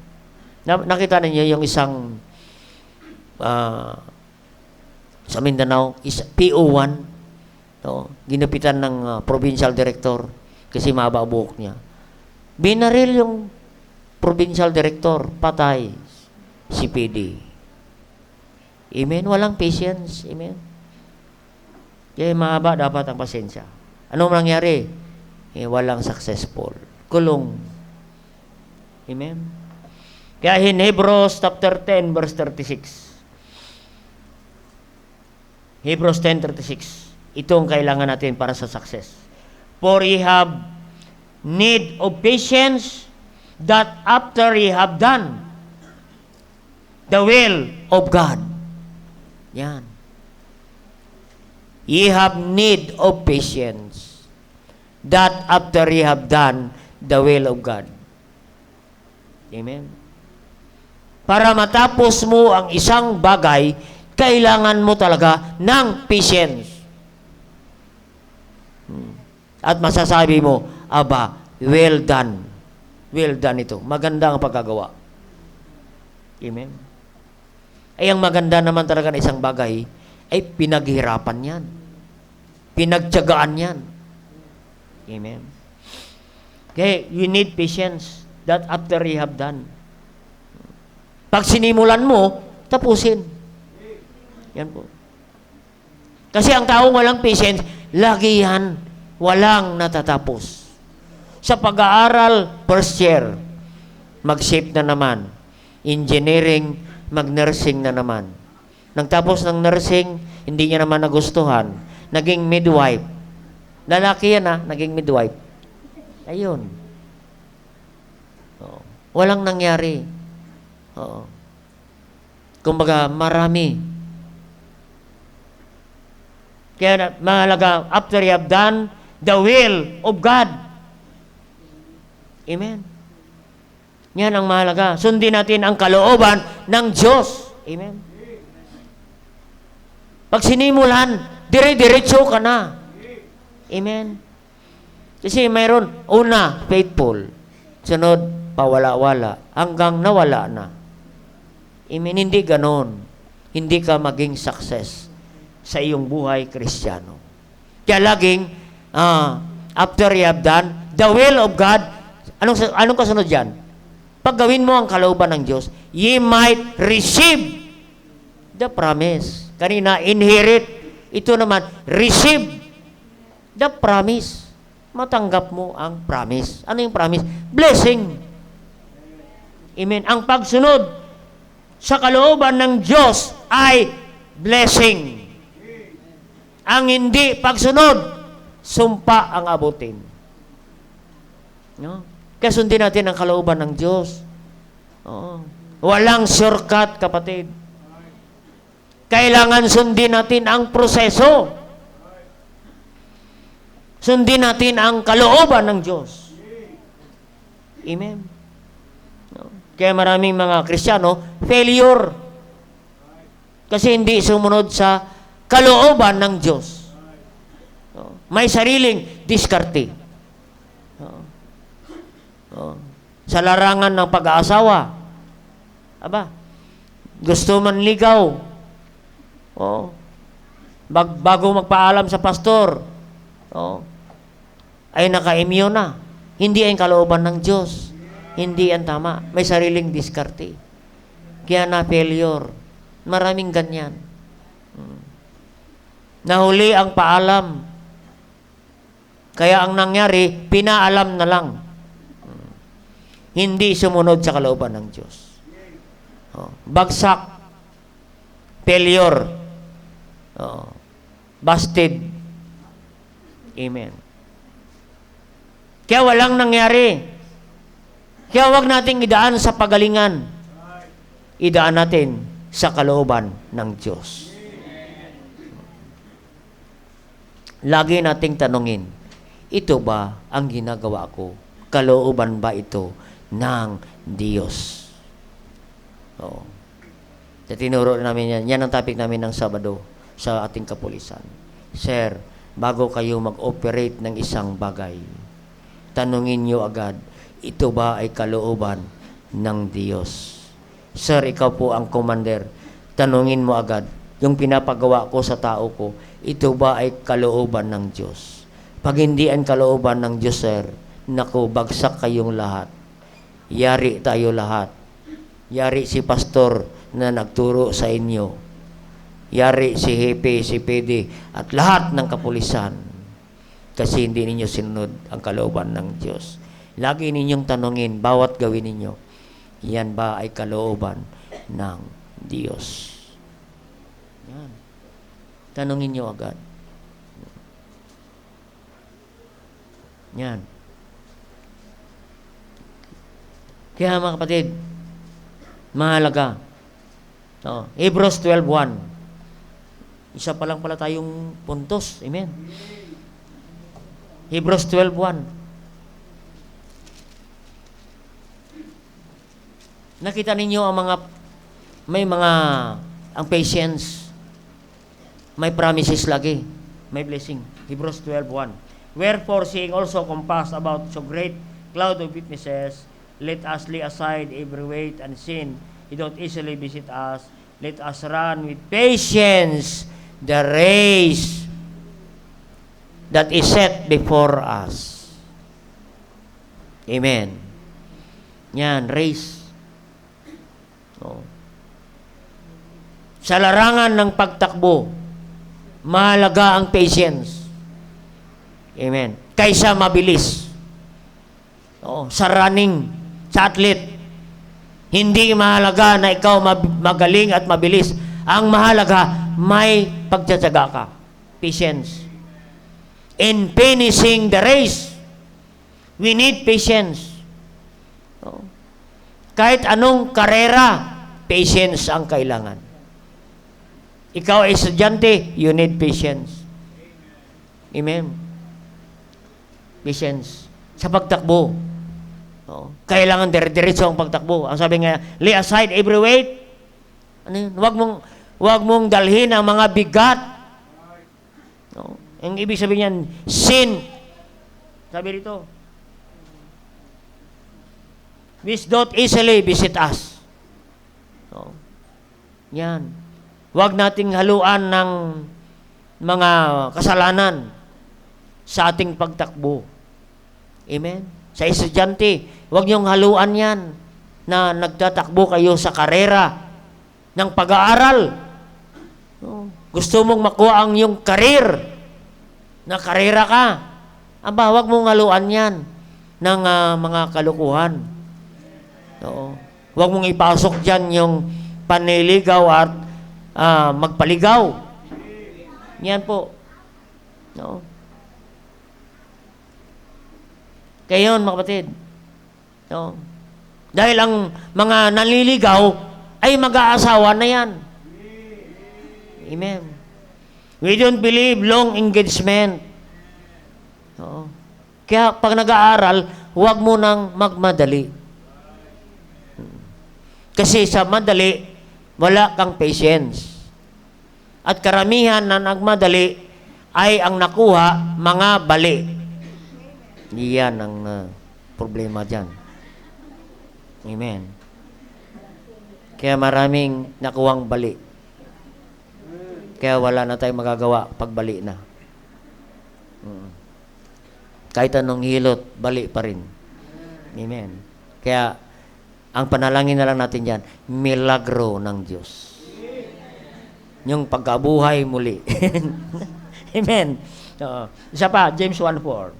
Nakita ninyo yung isang sa Mindanao, PO1, ginupitan ng provincial director kasi mahaba buhok niya. Binaril yung provincial director, patay si PD. Amen? Walang patience. Amen? Kaya mahaba dapat ang pasensya. Anong nangyari? Walang successful. Kulong. Amen? Kaya in Hebrews chapter 10 verse 36. Hebrews 10:36. Ito ang kailangan natin para sa success. For ye have need of patience, that after ye have done the will of God. Yan. Ye have need of patience, that after ye have done the will of God. Amen. Para matapos mo ang isang bagay, kailangan mo talaga ng patience. At masasabi mo, aba, well done. Well done ito. Maganda ang pagkagawa. Amen. Ay, ang maganda naman talaga na isang bagay, ay pinaghirapan yan. Pinagtiyagaan yan. Amen. Okay, you need patience that after you have done. Pag sinimulan mo, tapusin. Yan po. Kasi ang taong walang patience, lagi yan, walang natatapos. Sa pag-aaral, first year, mag-shape na naman. Engineering, mag-nursing na naman. Nang tapos ng nursing, hindi niya naman nagustuhan. Naging midwife. Lalaki yan naging midwife. Ayun. Oo. Walang nangyari. Oo. Kumbaga, marami. Kaya mahalaga, after you have done the will of God. Amen. Yan ang mahalaga. Sundin natin ang kalooban ng Diyos. Amen. Pag sinimulan, dire-diretso ka na. Amen. Kasi mayroon, una, faithful. Sunod, pawala-wala. Hanggang nawala na. Amen. Hindi ganon. Hindi ka maging success sa iyong buhay Kristiyano. Kaya laging, after you have done the will of God, anong kasunod dyan? Pag gawin mo ang kalooban ng Diyos, ye might receive the promise. Kanina, inherit. Ito naman, receive the promise. Matanggap mo ang promise. Ano yung promise? Blessing. Amen. Ang pagsunod sa kalooban ng Diyos ay blessing. Ang hindi pagsunod, sumpa ang abutin. No? Kaya sundin natin ang kalooban ng Diyos. Oo. Walang shortcut, kapatid. Kailangan sundin natin ang proseso. Sundin natin ang kalooban ng Diyos. Amen. No? Kaya maraming mga Kristiyano, failure. Kasi hindi sumunod sa kalooban ng Diyos. May sariling diskarte. Sa larangan ng pag-aasawa. Aba, gusto man ligaw. bago magpaalam sa pastor, ay naka-immune na. Hindi ang kalooban ng Diyos. Hindi ang tama. May sariling diskarte. Kaya na failure. Maraming ganyan. Nahuli ang paalam. Kaya ang nangyari, pinaalam na lang. Hindi sumunod sa kalooban ng Diyos. Bagsak. Failure. Busted. Amen. Kaya walang nangyari. Kaya wag nating idaan sa pagalingan. Idaan natin sa kalooban ng Diyos. Lagi nating tanungin, ito ba ang ginagawa ko? Kalooban ba ito ng Diyos? Oo. Tinuro namin yan. Yan ang topic namin ng Sabado sa ating kapulisan. Sir, bago kayo mag-operate ng isang bagay, tanungin nyo agad, ito ba ay kalooban ng Diyos? Sir, ikaw po ang commander. Tanungin mo agad, yung pinapagawa ko sa tao ko, ito ba ay kalooban ng Diyos? Pag hindi ang kalooban ng Diyos, sir, naku, bagsak kayong lahat. Yari tayo lahat. Yari si pastor na nagturo sa inyo. Yari si Hepe, si Pede, at lahat ng kapulisan. Kasi hindi ninyo sinunod ang kalooban ng Diyos. Lagi ninyong tanungin, bawat gawin ninyo, yan ba ay kalooban ng Diyos? Yan. Tanungin nyo agad. Yan. Kaya mga kapatid, mahalaga. Hebrews 12:1. Isa pa lang pala tayong puntos. Amen. Hebrews 12:1. Nakita ninyo ang ang patience. May promises lagi. May blessing. Hebrews 12:1. Wherefore, seeing also compassed about so great cloud of witnesses, let us lay aside every weight and sin. It don't easily visit us. Let us run with patience the race that is set before us. Amen. Yan, race. Sa larangan ng pagtakbo, mahalaga ang patience. Amen. Kaysa mabilis. Sa running, sa athlete, hindi mahalaga na ikaw magaling at mabilis. Ang mahalaga, may pagtsatsaga ka. Patience. In finishing the race, we need patience. Kahit anong karera, patience ang kailangan. Ikaw ay estudyante, you need patience. Amen. Patience. Sa pagtakbo. Kailangan dire-diretso ang pagtakbo. Ang sabi nga, lay aside every weight. Ano yun? Huwag mong dalhin ang mga bigat. Ang ibig sabihin niyan, sin. Sabi dito, which don't easily visit us. Yan. Huwag nating haluan ng mga kasalanan sa ating pagtakbo. Amen? Sa estudyante, huwag niyong haluan yan na nagtatakbo kayo sa karera ng pag-aaral. Gusto mong makuha ang iyong karir na karera ka. Aba, huwag mong haluan yan ng mga kalukuhan. Huwag mong ipasok dyan yung panliligaw at magpaligaw. Yan po. Kaya yun, mga kapatid. Dahil ang mga nanliligaw ay mag-aasawa na yan. Amen. We don't believe long engagement. Kaya pag nag-aaral, huwag mo nang magmadali. Kasi sa madali, wala kang patience. At karamihan na nagmadali ay ang nakuha, mga bali. Iyan ang problema dyan. Amen. Kaya maraming nakuwang bali. Kaya wala na tayong magagawa pagbali na. Kahit anong hilot, bali pa rin. Amen. Kaya, ang panalangin na lang natin dyan, milagro ng Diyos. Yung pagkabuhay muli. Amen. Isa pa, James 1:4.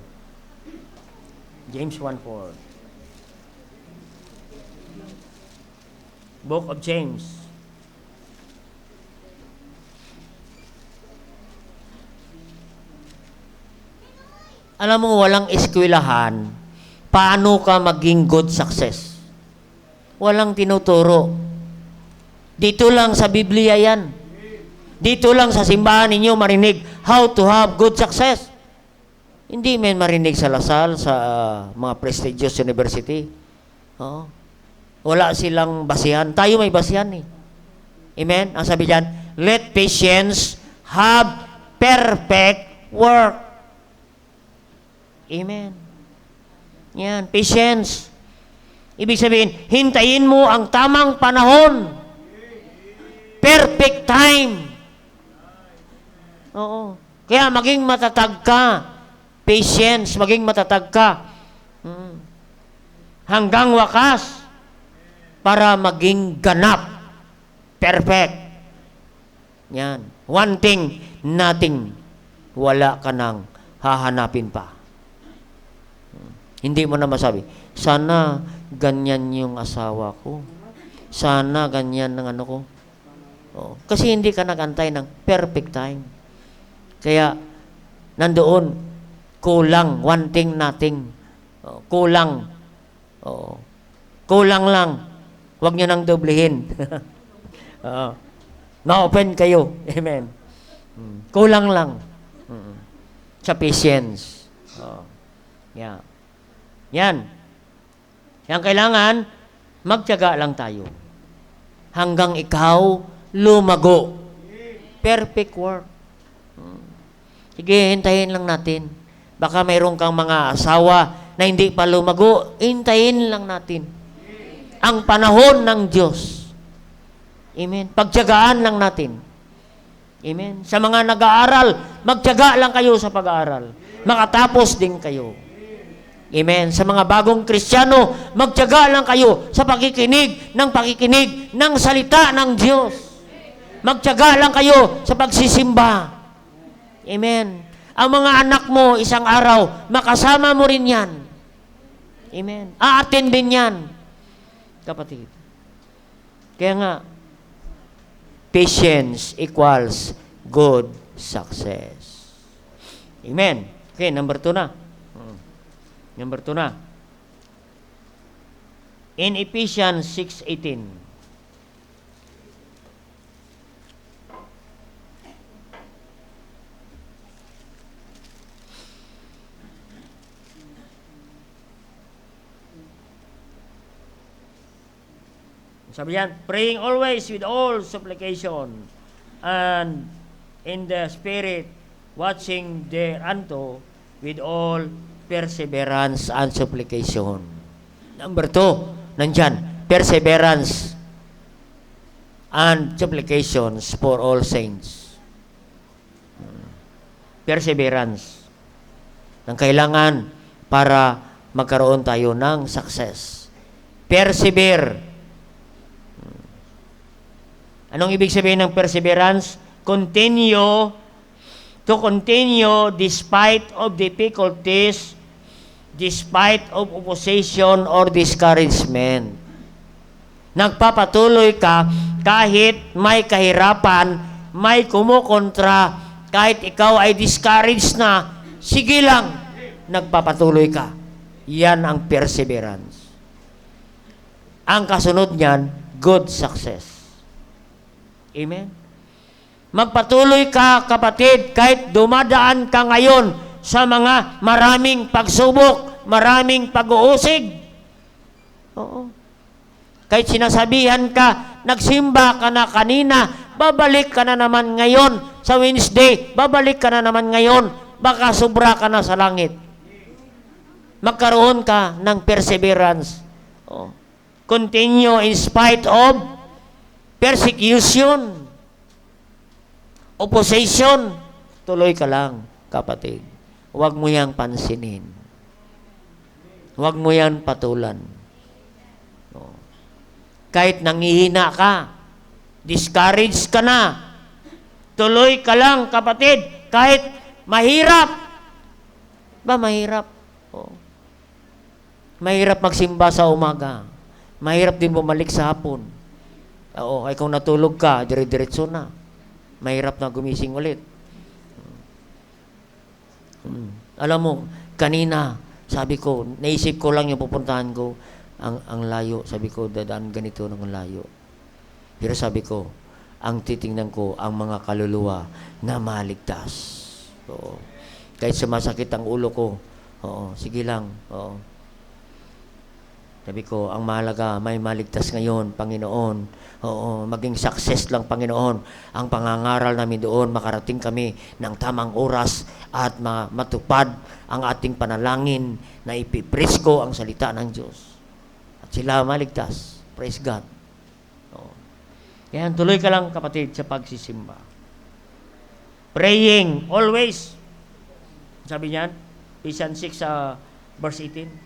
James 1:4. Book of James. Alam mo, walang eskwelahan, paano ka maging good success? Walang tinuturo. Dito lang sa Biblia yan. Dito lang sa simbahan ninyo marinig how to have good success. Hindi men marinig sa Lasal, sa mga prestigious university. Oo. Wala silang basihan. Tayo may basihan eh. Amen? Ang sabi dyan, let patience have perfect work. Amen. Yan, patience. Ibig sabihin, hintayin mo ang tamang panahon. Perfect time. Oo. Kaya maging matatag ka. Patience, maging matatag ka. Hanggang wakas. Para maging ganap. Perfect. Yan. One thing, nothing. Wala ka nang hahanapin pa. Hindi mo na masabi, sana ganyan yung asawa ko. Sana ganyan ng ano ko. Oh, kasi hindi ka nagantay ng perfect time. Kaya, nandoon, kulang, one thing, nothing. Oh, kulang. Oh, kulang lang. Huwag nyo nang doblehin. Na-open kayo. Amen. Kulang lang. Sa patience. Oh, yeah. Yan. Yang kailangan, magtiyaga lang tayo. Hanggang ikaw lumago. Perfect work. Sige, hintayin lang natin. Baka mayroon kang mga asawa na hindi pa lumago, hintayin lang natin. Ang panahon ng Diyos. Amen. Pagtiyagaan lang natin. Amen. Sa mga nag-aaral, magtiyaga lang kayo sa pag-aaral. Makatapos din kayo. Amen. Sa mga bagong Kristiyano, magtiyaga lang kayo sa pakikinig ng salita ng Diyos. Magtiyaga lang kayo sa pagsisimba. Amen. Ang mga anak mo, isang araw, makasama mo rin yan. Amen. Aatin din yan. Kapatid. Kaya nga, patience equals good success. Amen. Okay, number 2 na. Number 2 na. In Ephesians 6:18. Sabi yan, praying always with all supplication and in the Spirit, watching thereunto with all perseverance and supplication. Number 2, nandyan, perseverance and supplications for all saints. Perseverance. Ang kailangan para magkaroon tayo ng success. Persevere. Anong ibig sabihin ng perseverance? To continue despite of difficulties, despite of opposition or discouragement. Nagpapatuloy ka kahit may kahirapan, may kumukontra, kahit ikaw ay discouraged na, sige lang, nagpapatuloy ka. Yan ang perseverance. Ang kasunod niyan, good success. Amen? Magpatuloy ka, kapatid, kahit dumadaan ka ngayon sa mga maraming pagsubok, maraming pag-uusig. Oo. Kahit sinasabihan ka, nagsimba ka na kanina, babalik ka na naman ngayon sa Wednesday, babalik ka na naman ngayon, baka sobra ka na sa langit. Magkaroon ka ng perseverance. Oo. Continue in spite of persecution. opposition, tuloy ka lang, kapatid. Huwag mo yang pansinin. Huwag mo yan patulan. No. Kahit nangihina ka, discouraged ka na, tuloy ka lang, kapatid. Kahit mahirap. Ba, mahirap? Oh. Mahirap magsimba sa umaga. Mahirap din bumalik sa hapon. Oo, ay kung natulog ka, dire-diretso na. Mahirap na gumising ulit. Alam mo, kanina, sabi ko, naisip ko lang yung pupuntahan ko, ang layo. Sabi ko, dadaan ganito ng layo. Pero sabi ko, ang titingnan ko, ang mga kaluluwa na maligtas. Oo. Kahit sumasakit ang ulo ko, oo, sige lang, oo. Sabi ko, ang mahalaga, may maligtas ngayon, Panginoon. Oo, maging success lang, Panginoon. Ang pangangaral namin doon, makarating kami ng tamang oras at matupad ang ating panalangin na ipipresko ang salita ng Diyos. At sila maligtas. Praise God. Oo. Kaya tuloy ka lang, kapatid, sa pagsisimba. Praying always. Sabi niyan, Ephesians 6, verse 18.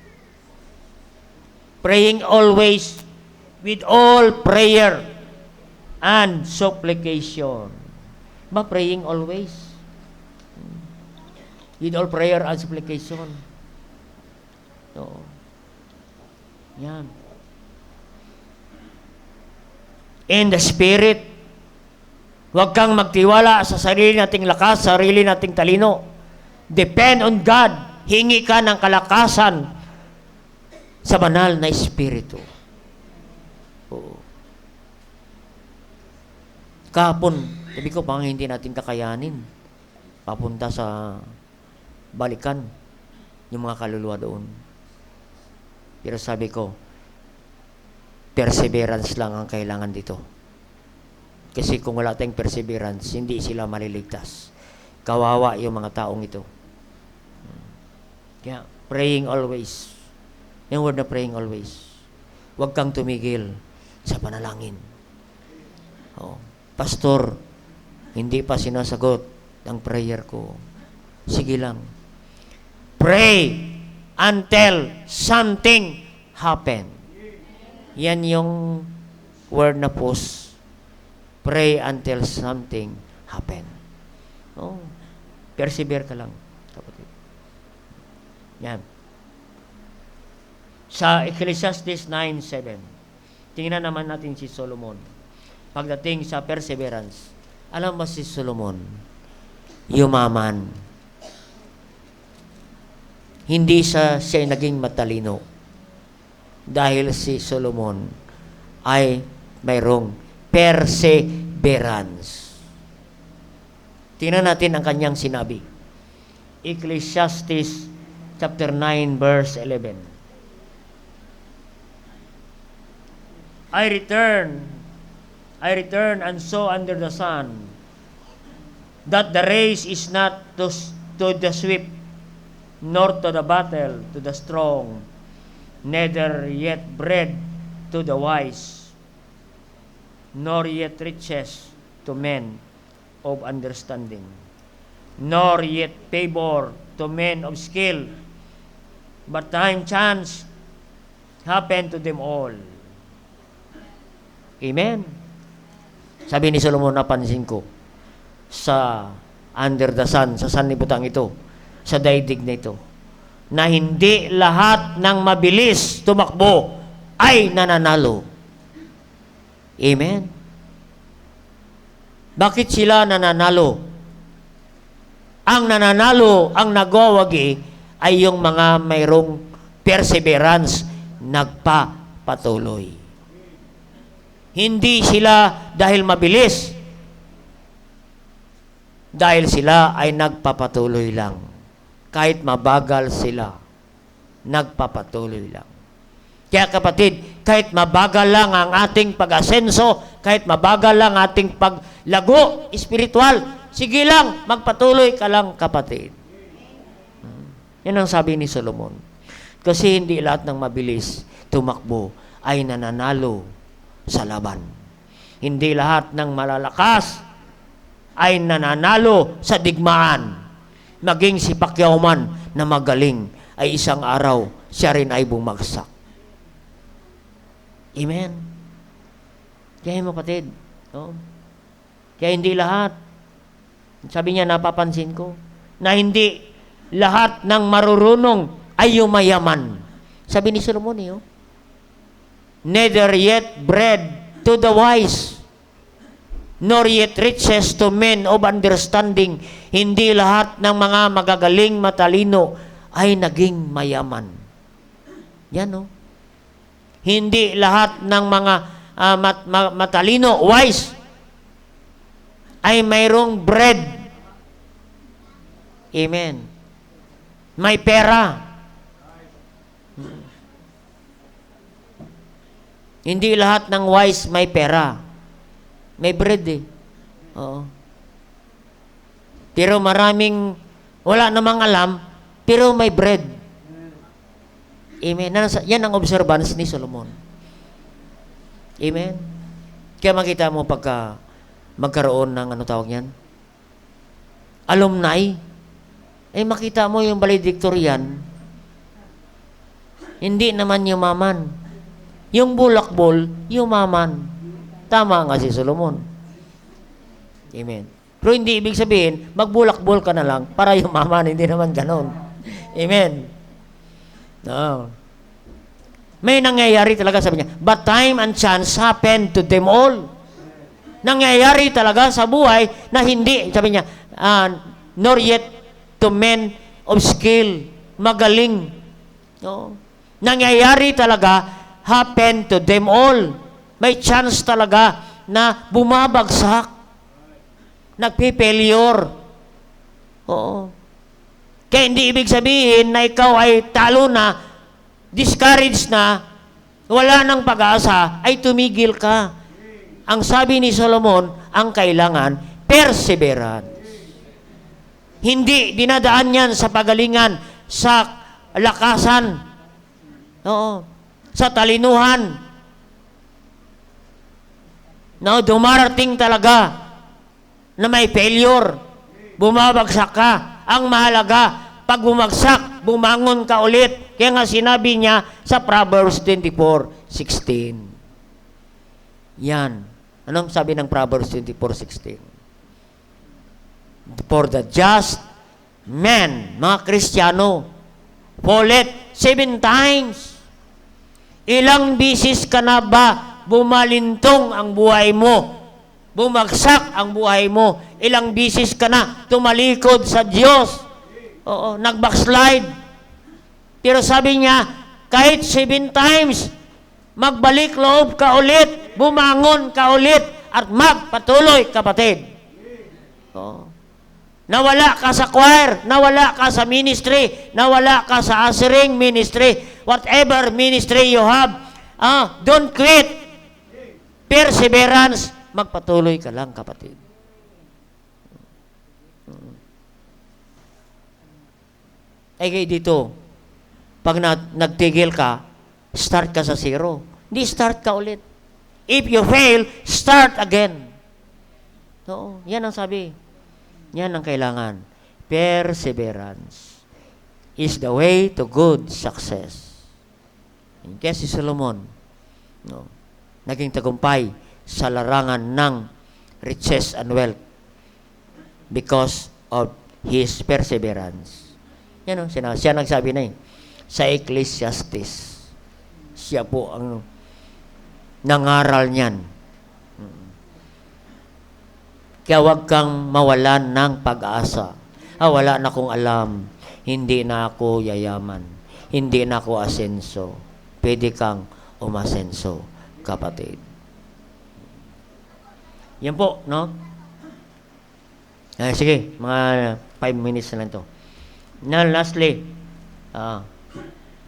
Praying always with all prayer and supplication. Ba, praying always? With all prayer and supplication. So, yan. In the Spirit, huwag kang magtiwala sa sarili nating lakas, sarili nating talino. Depend on God. Hingi ka ng kalakasan sa banal na Espiritu. Oo. Kahapon, sabi ko, baka hindi natin kakayanin. Papunta sa balikan yung mga kaluluwa doon. Pero sabi ko, perseverance lang ang kailangan dito. Kasi kung wala tayong perseverance, hindi sila maliligtas. Kawawa yung mga taong ito. Kaya, praying always. Yung word na praying always. Huwag kang tumigil sa panalangin. Oh, Pastor, hindi pa sinasagot ang prayer ko. Sige lang. Pray until something happen. Yan yung word na post. Pray until something happen. Oh, persevere ka lang, kapatid. Yan. Sa Ecclesiastes 9:7, tingnan naman natin si Solomon. Pagdating sa perseverance, alam mo si Solomon, yumaman. Hindi siya naging matalino. Dahil si Solomon ay mayroong perseverance. Tingnan natin ang kanyang sinabi. Ecclesiastes chapter 9 verse 11. I return and saw under the sun that the race is not to the swift, nor to the battle to the strong, neither yet bread to the wise, nor yet riches to men of understanding, nor yet favor to men of skill, but time chance happened to them all. Amen. Sabi ni Solomon, napansin ko sa under the sun, sa sanlibutan ito, sa daigdig na ito, na hindi lahat ng mabilis tumakbo ay nananalo. Amen. Bakit sila nananalo? Ang nananalo, ang nagwawagi, ay yung mga mayroong perseverance, nagpapatuloy. Hindi sila dahil mabilis, dahil sila ay nagpapatuloy lang. Kahit mabagal sila, nagpapatuloy lang. Kaya kapatid, kahit mabagal lang ang ating pag-asenso, kahit mabagal lang ating paglago espiritual, sige lang, magpatuloy ka lang, kapatid. Yan ang sabi ni Solomon. Kasi hindi lahat ng mabilis tumakbo ay nananalo sa laban. Hindi lahat ng malalakas ay nananalo sa digmaan. Maging si Pacquiao man na magaling, ay isang araw siya rin ay bumagsak. Amen. Kaya mo kapatid, no? Kaya hindi lahat, sabi niya, napapansin ko, na hindi lahat ng marurunong ay yumayaman. Sabi ni Solomon, neither yet bread to the wise, nor yet riches to men of understanding. Hindi lahat ng mga magagaling matalino ay naging mayaman. Yan, no? Hindi lahat ng mga matalino, wise, ay mayroong bread. Amen. May pera. Hindi lahat ng wise may pera. May bread Oo. Pero maraming wala namang alam, pero may bread. Amen. Yan ang observance ni Solomon. Amen. Kaya makita mo pagka magkaroon ng tawag yan? Alumni. Makita mo yung valedictorian, hindi naman yumaman. Yung bulakbol, yumaman. Tama nga si Solomon. Amen. Pero hindi ibig sabihin, magbulakbol ka na lang para yumaman. Hindi naman ganon. Amen. No. May nangyayari talaga, sabi niya, but time and chance happen to them all. Nangyayari talaga sa buhay na hindi, sabi niya, nor yet to men of skill, magaling. No? Nangyayari talaga, happen to them all. May chance talaga na bumabagsak, nagpipailure. Oo. Kaya hindi ibig sabihin na ikaw ay talo na, discouraged na, wala nang pag-asa, ay tumigil ka. Ang sabi ni Solomon, ang kailangan, perseverance. Hindi dinadaan yan sa pagalingan, sa lakasan, sa talinuhan. No, dumarating talaga na may failure, bumabagsak ka. Ang mahalaga, pag bumagsak, bumangon ka ulit. Kaya nga sinabi niya sa Proverbs 24:16. Yan. Anong sabi ng Proverbs 24:16? For the just man, mga Kristiyano, falleth 7 times. Ilang bisis ka na ba bumalintong ang buhay mo? Bumagsak ang buhay mo? Ilang bisis ka na tumalikod sa Diyos? Oo, nag-backslide. Pero sabi niya, kahit 7 times, magbalik loob ka ulit, bumangon ka ulit, at magpatuloy, kapatid. Oo. Nawala ka sa choir, nawala ka sa ministry, nawala ka sa ushering ministry, whatever ministry you have, don't quit. Perseverance, magpatuloy ka lang, kapatid. Kaya dito, pag nagtigil ka, start ka sa zero. Hindi, start ka ulit. If you fail, start again. Oo, yan ang sabi. Yan ang kailangan. Perseverance is the way to good success. Kaya si Solomon, naging tagumpay sa larangan ng riches and wealth because of his perseverance. Yan siya nagsabi na sa Ecclesiastes. Siya po ang nangaral niyan. Kaya huwag kang mawalan ng pag-asa. Wala na akong alam. Hindi na ako yayaman. Hindi na ako asenso. Pwede kang umasenso, kapatid. Yan po, no? Sige, mga 5 minutes na lang to. Now, lastly,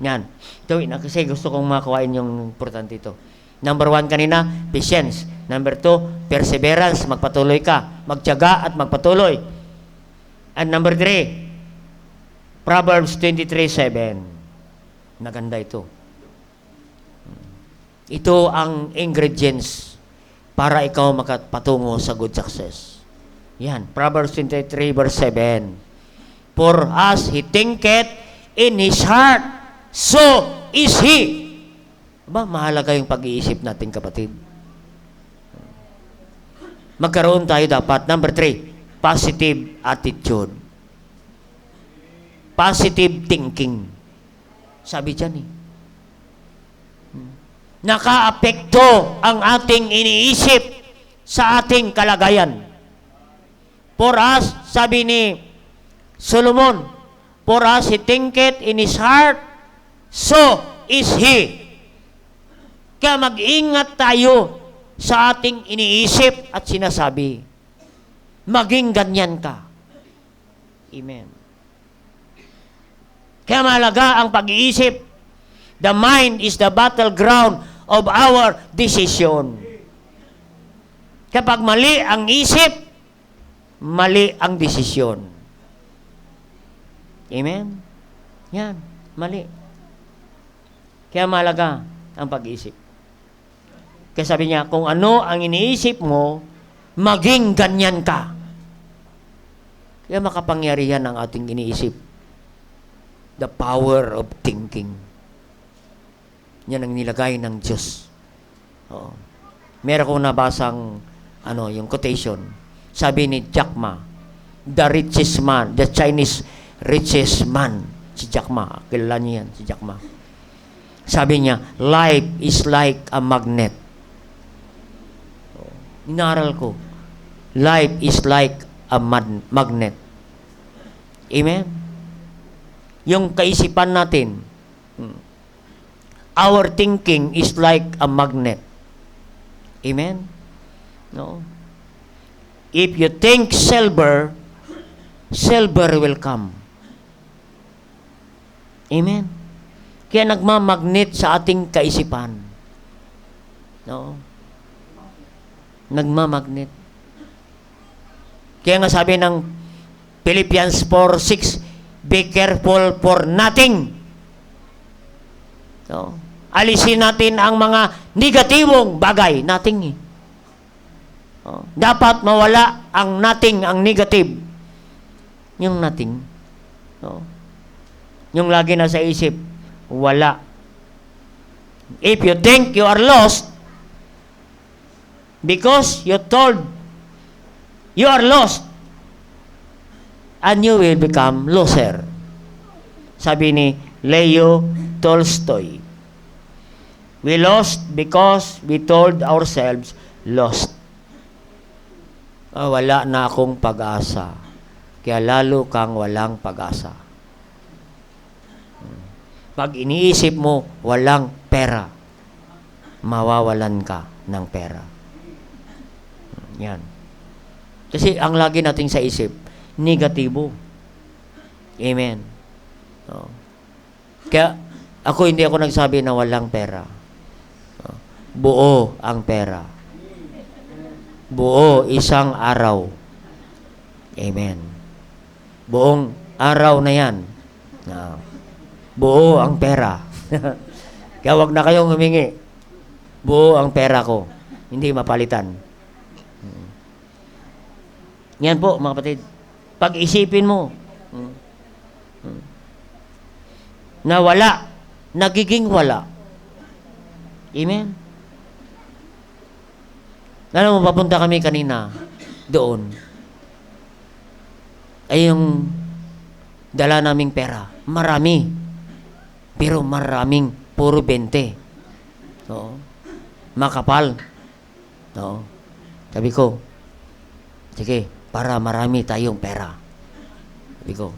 yan. Ito, kasi gusto kong makawain yung importante ito. Number 1 kanina, patience. Number 2, perseverance. Magpatuloy ka. Magtiyaga at magpatuloy. And number 3, Proverbs 23:7. Naganda ito. Ito ang ingredients para ikaw makapatungo sa good success. Yan, Proverbs 23 verse 7. For as he thinketh in his heart, so is he. Aba, mahalaga yung pag-iisip natin, kapatid. Magkaroon tayo dapat. Number 3, positive attitude. Positive thinking. Sabi dyan eh. Nakaapekto ang ating iniisip sa ating kalagayan. For us, sabi ni Solomon, for us he thinketh in his heart, so is he. Kaya mag-ingat tayo sa ating iniisip at sinasabi. Maging ganyan ka. Amen. Kaya mahalaga ang pag-iisip. The mind is the battleground of our decision. Kapag mali ang isip, mali ang desisyon. Amen? Yan, mali. Kaya mahalaga ang pag-iisip. Kaya sabi niya, kung ano ang iniisip mo, maging ganyan ka. Kaya makapangyarihan ang ating iniisip. The power of thinking. Yan ang nilagay ng Diyos. Oo. Meron kong nabasang yung quotation. Sabi ni Jack Ma, the richest man, the Chinese richest man. Si Jack Ma, kilala niyo yan, si Jack Ma. Sabi niya, life is like a magnet. Inaral ko. Life is like a magnet. Amen? Yung kaisipan natin, our thinking is like a magnet. Amen? No? If you think silver, silver will come. Amen? Kaya nagmamagnet sa ating kaisipan. No? Nagmamagnet. Kaya nga sabi ng Philippians 4:6, be careful for nothing. No? Alisin natin ang mga negatibong bagay. Nothing eh. Oh, dapat mawala ang nothing, ang negative. Yung nothing. Oh. Yung lagi na sa isip, wala. If you think you are lost, because you told you are lost, and you will become loser. Sabi ni Leo Tolstoy, we lost because we told ourselves lost. Wala na akong pag-asa. Kaya lalo kang walang pag-asa. Pag iniisip mo, walang pera, mawawalan ka ng pera. Yan. Kasi ang lagi nating sa isip, negatibo. Amen. Kaya hindi ako nagsabi na walang pera. Buo ang pera. Buo isang araw. Amen. Buong araw na yan. Buo ang pera. Kaya wag na kayong humingi. Buo ang pera ko. Hindi mapalitan. Yan po, mga kapatid. Pag-isipin mo na wala, nagiging wala. Amen? Alam mo, papunta kami kanina doon. Ay yung dala naming pera. Marami. Pero maraming puro 20. Oo. Makapal. Oo. Sabi ko, sige, para marami tayong pera. Sabi ko,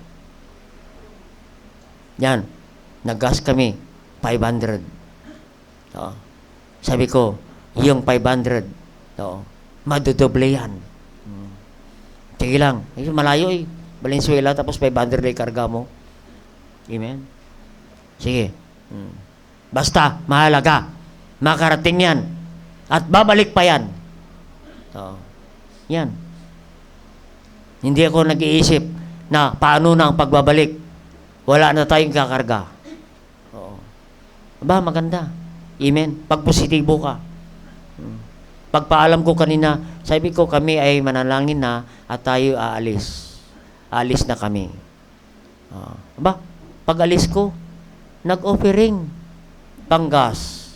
yan, nag-gas kami, 500. Oo. Sabi ko, yung 500, madodoble yan. Sige lang. Malayo eh. Valenzuela, tapos 500 na karga mo. Amen? Sige. Basta, mahalaga. Makarating yan. At babalik pa yan. Yan. Hindi ako nag-iisip na paano na ang pagbabalik. Wala na tayong kakarga. Maganda. Amen? Pag positibo ka. Pagpaalam ko kanina, sabi ko kami ay manalangin na at tayo aalis. Aalis na kami. Pag alis ko, nag-offering. Panggas.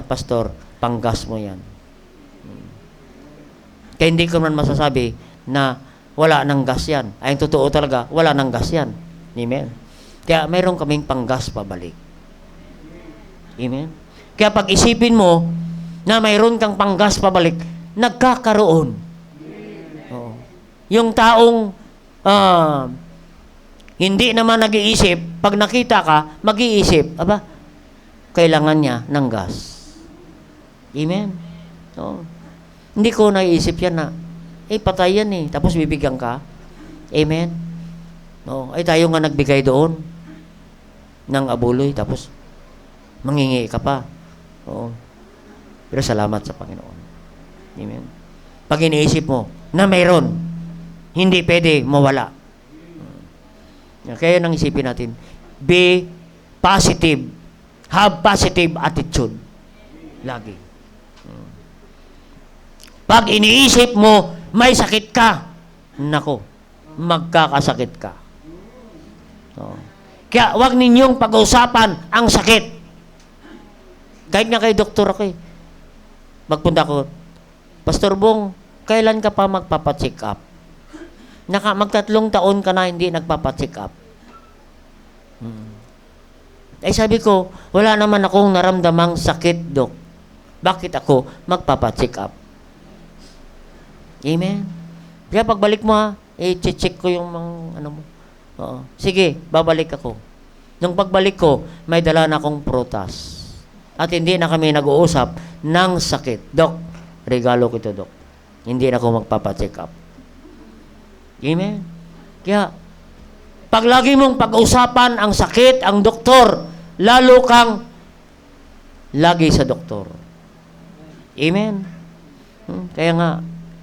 Pastor, panggas mo yan. Kaya hindi ko man masasabi na wala nang gas yan. Ay, ang totoo talaga, wala nang gas yan. Amen. Kaya mayroon kaming panggas pabalik. Amen. Kaya pag isipin mo na mayroon kang panggas pabalik, nagkakaroon. Oo. Yung taong hindi naman nag-iisip, pag nakita ka, mag-iisip, kailangan niya ng gas. Amen. Oo. Hindi ko naiisip yan na, patay yan tapos bibigyan ka. Amen. Oo. Ay tayo nga nagbigay doon ng abuloy, tapos mangingi ka pa. Oo. Pero salamat sa Panginoon. Amen. Pag iniisip mo na mayroon, hindi pwede mawala. Kaya nang isipin natin, be positive. Have positive attitude. Lagi. Pag iniisip mo, may sakit ka, nako, magkakasakit ka. Kaya wag ninyong pag-usapan ang sakit. Kahit nga kay doktor ako magpunta ko, Pastor Bong, kailan ka pa magpapacheck up? Magtatlong taon ka na hindi nagpapacheck up. Ay sabi ko, wala naman akong naramdamang sakit, Dok. Bakit ako magpapacheck up? Amen. Kaya pagbalik mo check ko yung mga mo. Oo. Sige, babalik ako. Nung pagbalik ko, may dala na akong prutas. At hindi na kami nag-uusap ng sakit. Dok, regalo ko ito, Dok. Hindi na ako magpapacheck up. Amen. Kaya, pag lagi mong pag-usapan ang sakit, ang doktor, lalo kang lagi sa doktor. Amen. Kaya nga,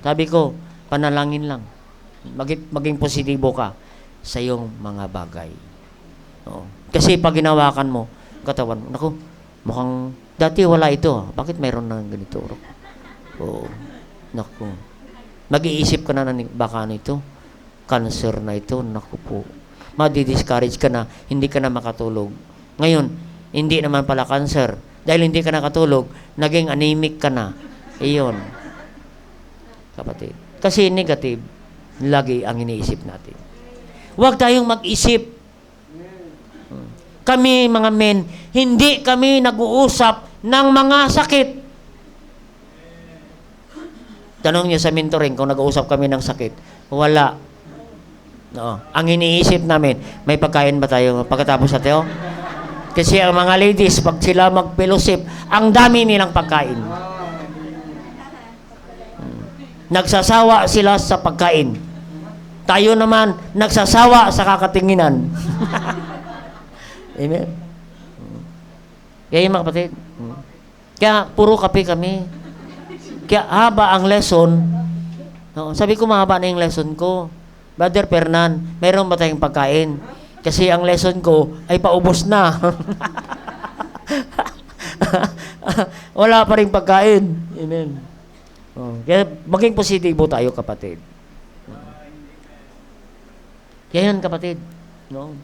sabi ko, panalangin lang. Maging positibo ka sa iyong mga bagay. Kasi pag ginawakan mo, katawan mo, naku, mukhang, dati wala ito. Bakit mayroon na ganito? Oo. Naku. Mag-iisip ka na baka ito. Cancer na ito. Naku po. Madi-discourage ka na, hindi ka na makatulog. Ngayon, hindi naman pala cancer. Dahil hindi ka nakatulog, naging anemic ka na. Iyon. Kapatid. Kasi negative, lagi ang iniisip natin. Huwag tayong mag-isip. Kami, mga men, hindi kami nag-uusap ng mga sakit. Tanong niyo sa mentoring kung nag-uusap kami ng sakit. Wala. No. Ang iniisip namin, may pagkain ba tayo pagkatapos sa teo? Kasi ang mga ladies, pag sila mag-fellowship, ang dami nilang pagkain. Nagsasawa sila sa pagkain. Tayo naman, nagsasawa sa kakatinginan. Amen? Kaya yung mga kapatid, kaya puro kape kami. Kaya haba ang lesson. Sabi ko, mahaba na yung lesson ko. Brother Fernan, mayroon ba tayong pagkain? Kasi ang lesson ko ay paubos na. Wala pa rin pagkain. Amen. Kaya maging positibo tayo, kapatid. Kaya yan, kapatid. No?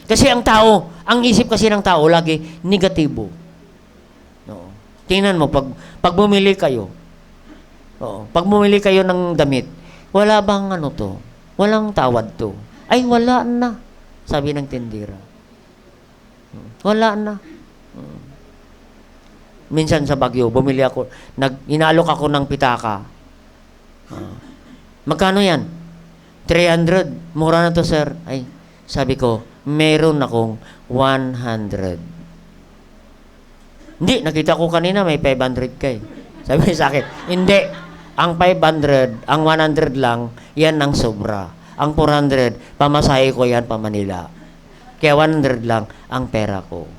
Kasi ang tao, ang isip kasi ng tao lagi negatibo. No. Tingnan mo, pag bumili kayo, pag bumili kayo ng damit, wala bang walang tawad to? Ay, wala na. Sabi ng tindera. Wala na. Minsan sa Baguio, bumili ako, inaalok ako ng pitaka. Magkano yan? 300. Mura na to, sir. Ay, sabi ko, meron akong 100. Hindi, nakita ko kanina may 500 kay. Sabi sa akin, hindi. Ang 500, ang 100 lang, yan ang sobra. Ang 400, pamasahe ko yan pa Manila. Kaya 100 lang ang pera ko.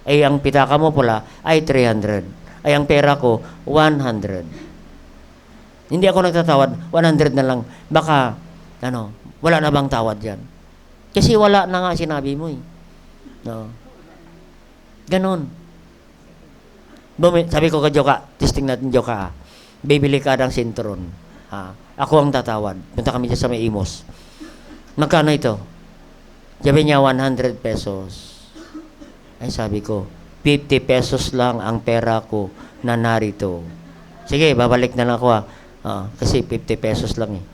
Ay, ang pitaka mo pula ay 300. Ay, ang pera ko, 100. Hindi ako nagtatawad, 100 na lang. Baka, wala na bang tawad yan? Kasi wala na nga sinabi mo No. Ganon. Sabi ko ka Joka, testing natin Joka. bibili ka ng sinturon. Ako ang tatawad. Punta kami dyan sa may Imos. Magkano ito? Sabi niya, 100 pesos. Ay, sabi ko, 50 pesos lang ang pera ko na narito. Sige, babalik na lang ako kasi 50 pesos lang eh.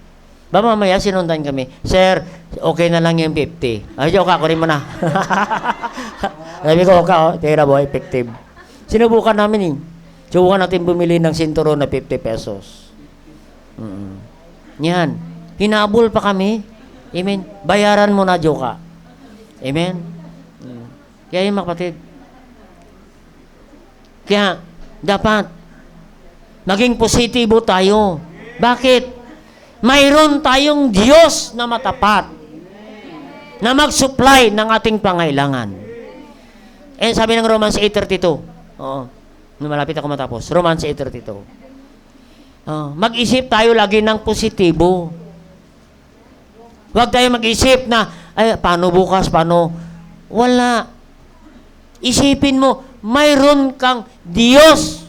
Ba mamaya sinundan kami, Sir, okay na lang yung 50. Ay, joke ako rin mo na. Sabi ko, tira boy, effective. Sinubukan namin eh. Subukan natin bumili ng sinturon na 50 pesos. Yan. Hinabol pa kami. Amen. Bayaran mo na, joke. Amen. Kaya yung mga kapatid. Kaya, dapat maging positibo tayo. Bakit? Mayroon tayong Diyos na matapat na mag-supply ng ating pangailangan. Eh, sabi ng Romans 8:32. Malapit ako matapos. Romans 8:32. Mag-isip tayo lagi ng positibo. Huwag tayo mag-isip na, paano bukas, paano? Wala. Isipin mo, mayroon kang Diyos.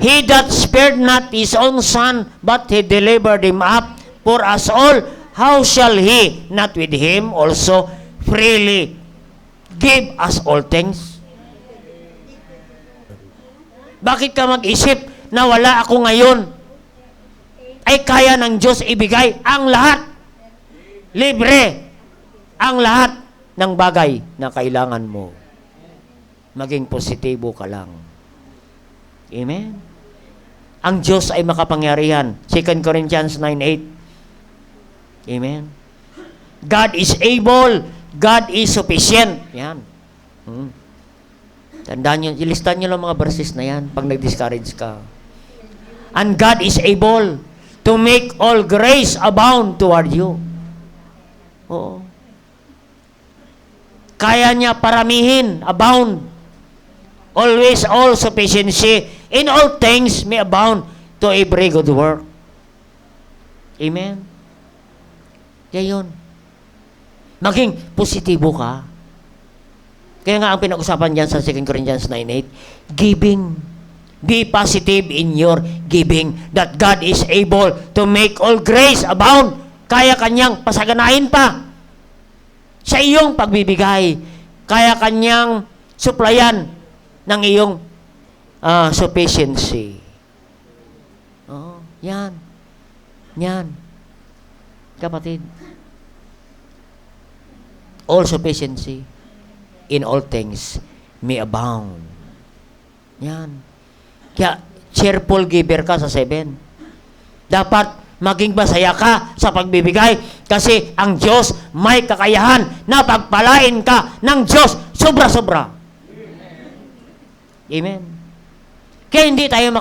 He that spared not his own son, but he delivered him up for us all. How shall he not with him also freely give us all things? Bakit ka mag-isip na wala ako ngayon? Ay kaya ng Diyos ibigay ang lahat. Libre. Ang lahat ng bagay na kailangan mo. Maging positibo ka lang. Amen? Ang Diyos ay makapangyarihan. 2 Corinthians 9:8. Amen? God is able. God is sufficient. Yan. Tandaan nyo, ilistan nyo lang mga verses na yan pag nag-discourage ka. And God is able to make all grace abound toward you. Oo. Kaya niya paramihin, abound. Always all sufficiency in all things may abound to every good work. Amen? Kaya yun. Maging positibo ka. Kaya nga ang pinag-usapan dyan sa 2 Corinthians 9:8, giving. Be positive in your giving, that God is able to make all grace abound. Kaya kanyang pasaganahin pa sa iyong pagbibigay. Kaya kanyang suplayan ng iyong sufficiency. Yan. Yan. Kapatid. All sufficiency in all things may abound. Yan. Kaya, cheerful giver ka sa 7. Dapat maging masaya ka sa pagbibigay kasi ang Diyos may kakayahan na pagpalain ka ng Diyos sobra-sobra. Amen. Kaya hindi tayo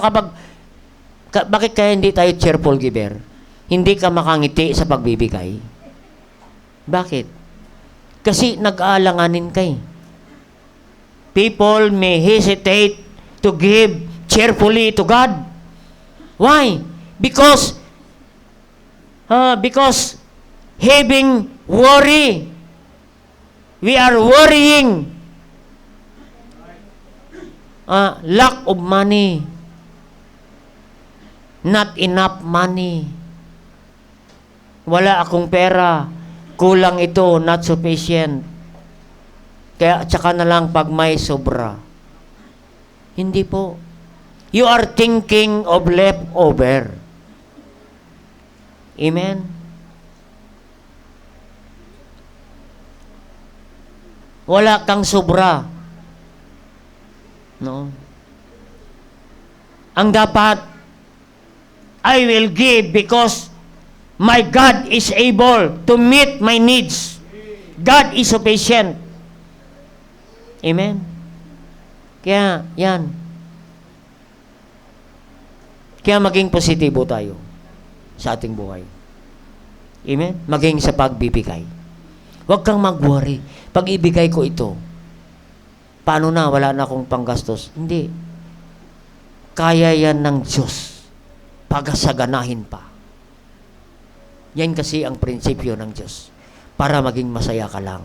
bakit kaya hindi tayo cheerful giver? Hindi ka makangiti sa pagbibigay. Bakit? Kasi nag-aalanganin ka eh. People may hesitate to give cheerfully to God. Why? Because having worry, we are worrying. Lack of money, not enough money. Wala akong pera, kulang ito, not sufficient. Kaya tsaka na lang pag may sobra. Hindi po. You are thinking of leftover. Amen? Wala kang sobra. No? Ang dapat, I will give because my God is able to meet my needs. God is sufficient. Amen? Kaya, yan. Kaya maging positibo tayo sa ating buhay. Amen? Maging sa pagbibigay. Huwag kang mag-worry. Pag ibigay ko ito, paano na? Wala na akong panggastos. Hindi. Kaya yan ng Diyos. Pagasaganahin pa. Yan kasi ang prinsipyo ng Diyos. Para maging masaya ka lang.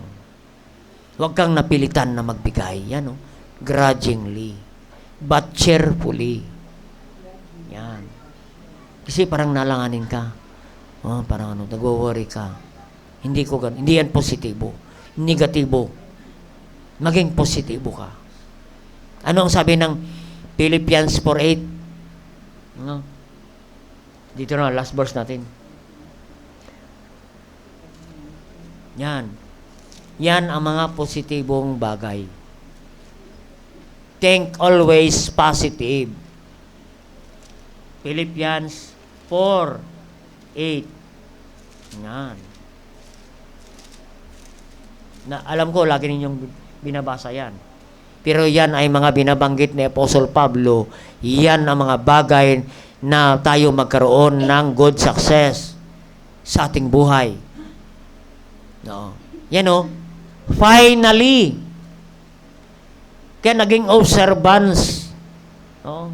Huwag kang napilitan na magbigay. Yan o. Grudgingly. But cheerfully. Kasi parang nalanganin ka. Parang nagwo-worry ka. Hindi ko ganun. Hindi yan positibo. Negatibo. Maging positibo ka. Ano ang sabi ng Philippians 4:8? No? Dito na, last verse natin. Yan. Yan ang mga positibong bagay. Think always positive. Philippians 4:8. Yan. Alam ko, lagi ninyong binabasa yan. Pero yan ay mga binabanggit ni Apostle Pablo. Yan ang mga bagay na tayo magkaroon ng good success sa ating buhay. No. Yan o. Finally. Kaya naging observance. No.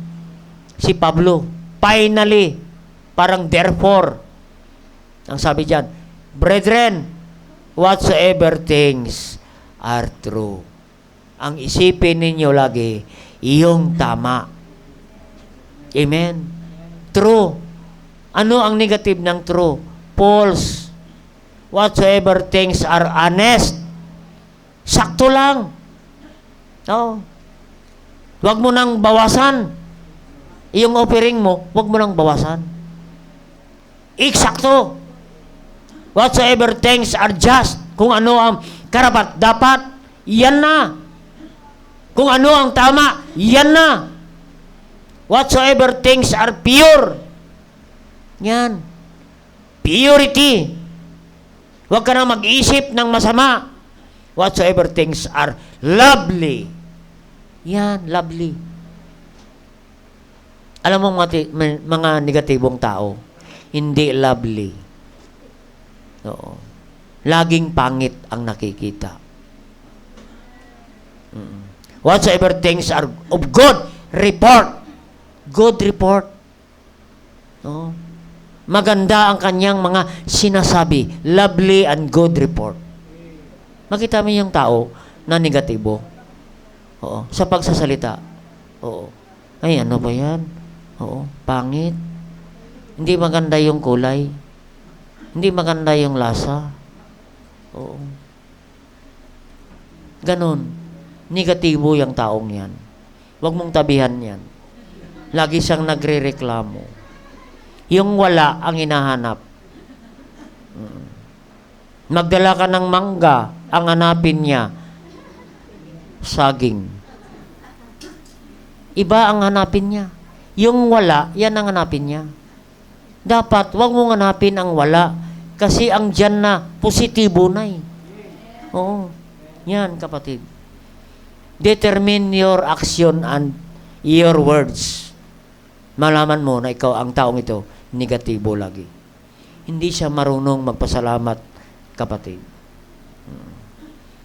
Si Pablo. Finally. Parang therefore. Ang sabi dyan, brethren, whatsoever things are true. Ang isipin ninyo lagi, iyong tama. Amen? True. Ano ang negative ng true? False. Whatsoever things are honest. Sakto lang. No? Huwag mo nang bawasan. Iyong offering mo, huwag mo nang bawasan. Eksakto. Whatsoever things are just. Kung ano ang karapat dapat, yan na. Kung ano ang tama, yan na. Whatsoever things are pure. Yan. Purity. Huwag ka na mag-isip ng masama. Whatsoever things are lovely. Yan, lovely. Alam mo mga negatibong tao, hindi lovely. Oo. Laging pangit ang nakikita. Whatsoever things are of good report. Good report. No? Maganda ang kanyang mga sinasabi. Lovely and good report. Makita mo yung tao na negatibo. Oo. Sa pagsasalita. Oo. Ay, ano ba yan? Oo. Pangit. Hindi maganda yung kulay. Hindi maganda yung lasa. Oo. Ganon. Negatibo yung taong yan. Huwag mong tabihan yan. Lagi siyang nagre-reklamo. Yung wala ang hinahanap. Magdala ka ng mangga, ang hanapin niya, saging. Iba ang hanapin niya. Yung wala, yan ang hanapin niya. Dapat, huwag mong hanapin ang wala. Kasi ang dyan na, positibo na eh. Oo. Yan, kapatid. Determine your action and your words. Malaman mo na ikaw, ang taong ito, negatibo lagi. Hindi siya marunong magpasalamat, kapatid.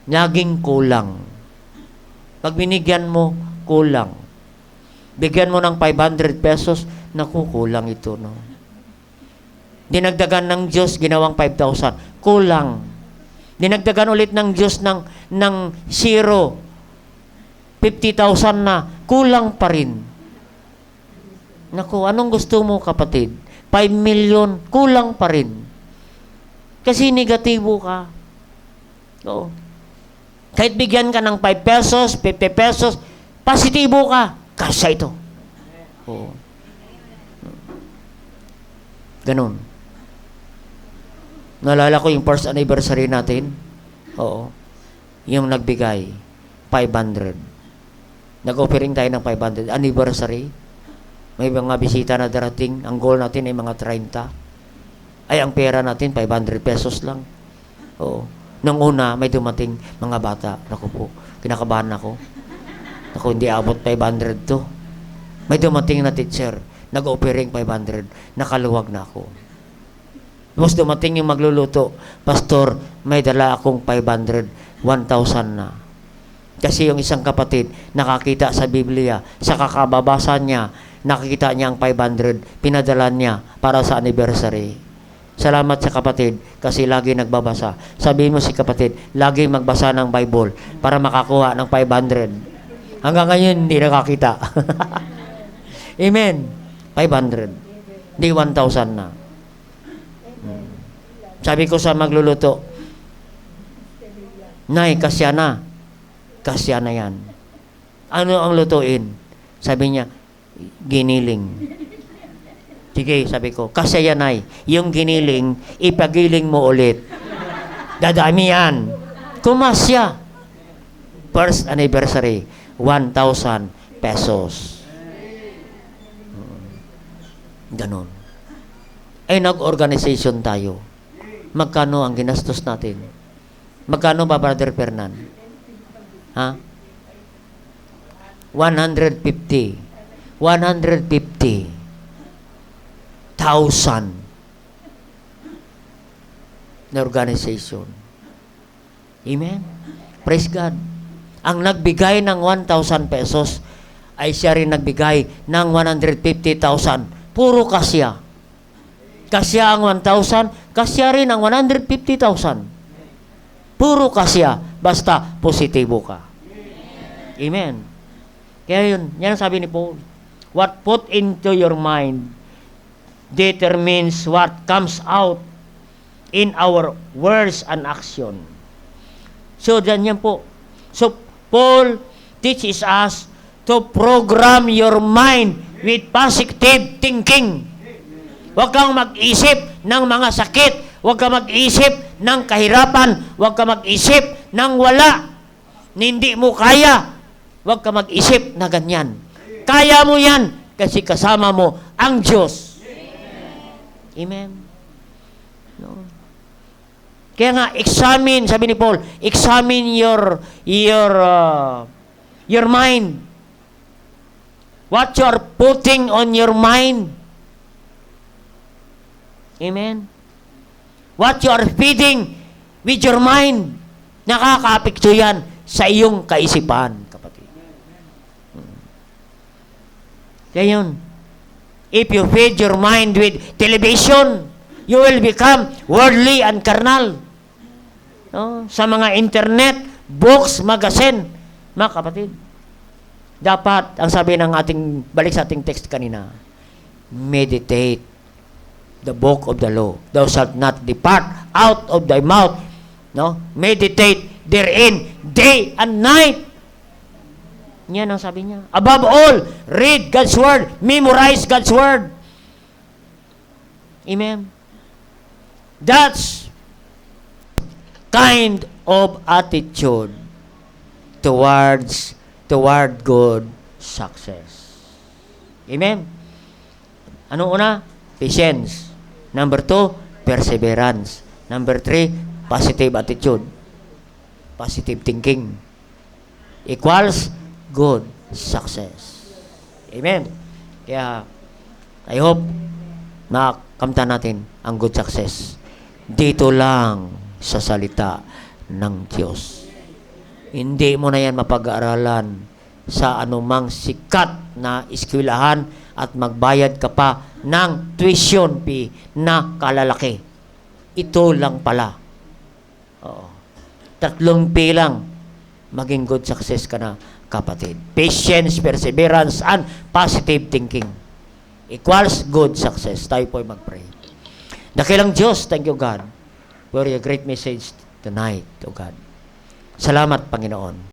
Laging kulang. Pag binigyan mo, kulang. Bigyan mo ng 500 pesos, naku, kulang ito, no? Dinagdagan ng Diyos, ginawang 5,000. Kulang. Dinagdagan ulit ng Diyos ng zero. 50,000 na. Kulang pa rin. Naku, anong gusto mo, kapatid? 5 million, kulang pa rin. Kasi negatibo ka. Oo. Kahit bigyan ka ng 5 pesos, 50 pesos, positibo ka. Kasya ito. Oo. Ganon. Naalala ko yung first anniversary natin. Oo. Yung nagbigay, 500. Nag-offering tayo ng 500. Anniversary. May mga bisita na darating. Ang goal natin ay mga 30. Ay, ang pera natin, 500 pesos lang. Oo. Nung una, may dumating mga bata. Naku po, kinakabahan ako. Naku, hindi abot 500 to. May dumating na teacher. Nag-offering 500. Nakaluwag na ako. Tapos dumating yung magluluto. Pastor, may dala akong 500. 1,000 na. Kasi yung isang kapatid, nakakita sa Biblia, sa kakababasa niya, nakikita niya ang 500, pinadala niya para sa anniversary. Salamat sa kapatid, kasi lagi nagbabasa. Sabihin mo si kapatid, lagi magbasa ng Bible para makakuha ng 500. Hanggang ngayon, hindi nakakita. Amen. 500. Di 1,000 na. Sabi ko sa magluluto, Nay, kasya na. Kasya na yan. Ano ang lutuin? Sabi niya, giniling. Sige, sabi ko, kasya yan, Nay. Yung giniling, ipagiling mo ulit. Dadami yan. Kumasya. First anniversary, 1,000 pesos. Ganon. Ay, nag-organization tayo. Magkano ang ginastos natin? Magkano ba, Brother Fernan? Ha? 150,000 na organization. Amen? Praise God. Ang nagbigay ng 1,000 pesos ay siya rin nagbigay ng 150,000. Puro kasya. Kasya ang 1,000, kasya rin ang 150,000. Puro kasya, basta positibo ka. Amen. Kaya yun, yan ang sabi ni Paul. What put into your mind determines what comes out in our words and action. So, yan po. So, Paul teaches us to program your mind with positive thinking. Huwag kang mag-isip ng mga sakit. Huwag kang mag-isip ng kahirapan. Huwag kang mag-isip ng wala. Hindi mo kaya. Huwag kang mag-isip na ganyan. Kaya mo yan kasi kasama mo ang Diyos. Amen. No. Kaya nga, examine, sabi ni Paul, examine your mind. What you are putting on your mind. Amen. What you are feeding with your mind. Nakaka-apekto yan sa iyong kaisipan, kapatid. Kaya yun. If you feed your mind with television, you will become worldly and carnal. No? Sa mga internet, books, magazine, mga kapatid. Dapat, ang sabi ng balik sa ating text kanina, meditate the book of the law. Thou shalt not depart out of thy mouth. No? Meditate therein day and night. Yan ang sabi niya. Above all, read God's word. Memorize God's word. Amen. That's kind of attitude toward good success. Amen. Ano una? Patience. Number 2, perseverance. Number 3, positive attitude. Positive thinking equals good success. Amen. Kaya, I hope makamta natin ang good success dito lang sa salita ng Diyos. Hindi mo na yan mapag-aaralan sa anumang sikat na eskwelahan at magbayad ka pa ng tuition fee na kalalaki. Ito lang pala. Oo. 3 P lang, maging good success ka na, kapatid. Patience, perseverance, and positive thinking equals good success. Tayo po'y mag-pray. Dakilang Diyos, thank you God for your great message tonight, O God. Salamat, Panginoon.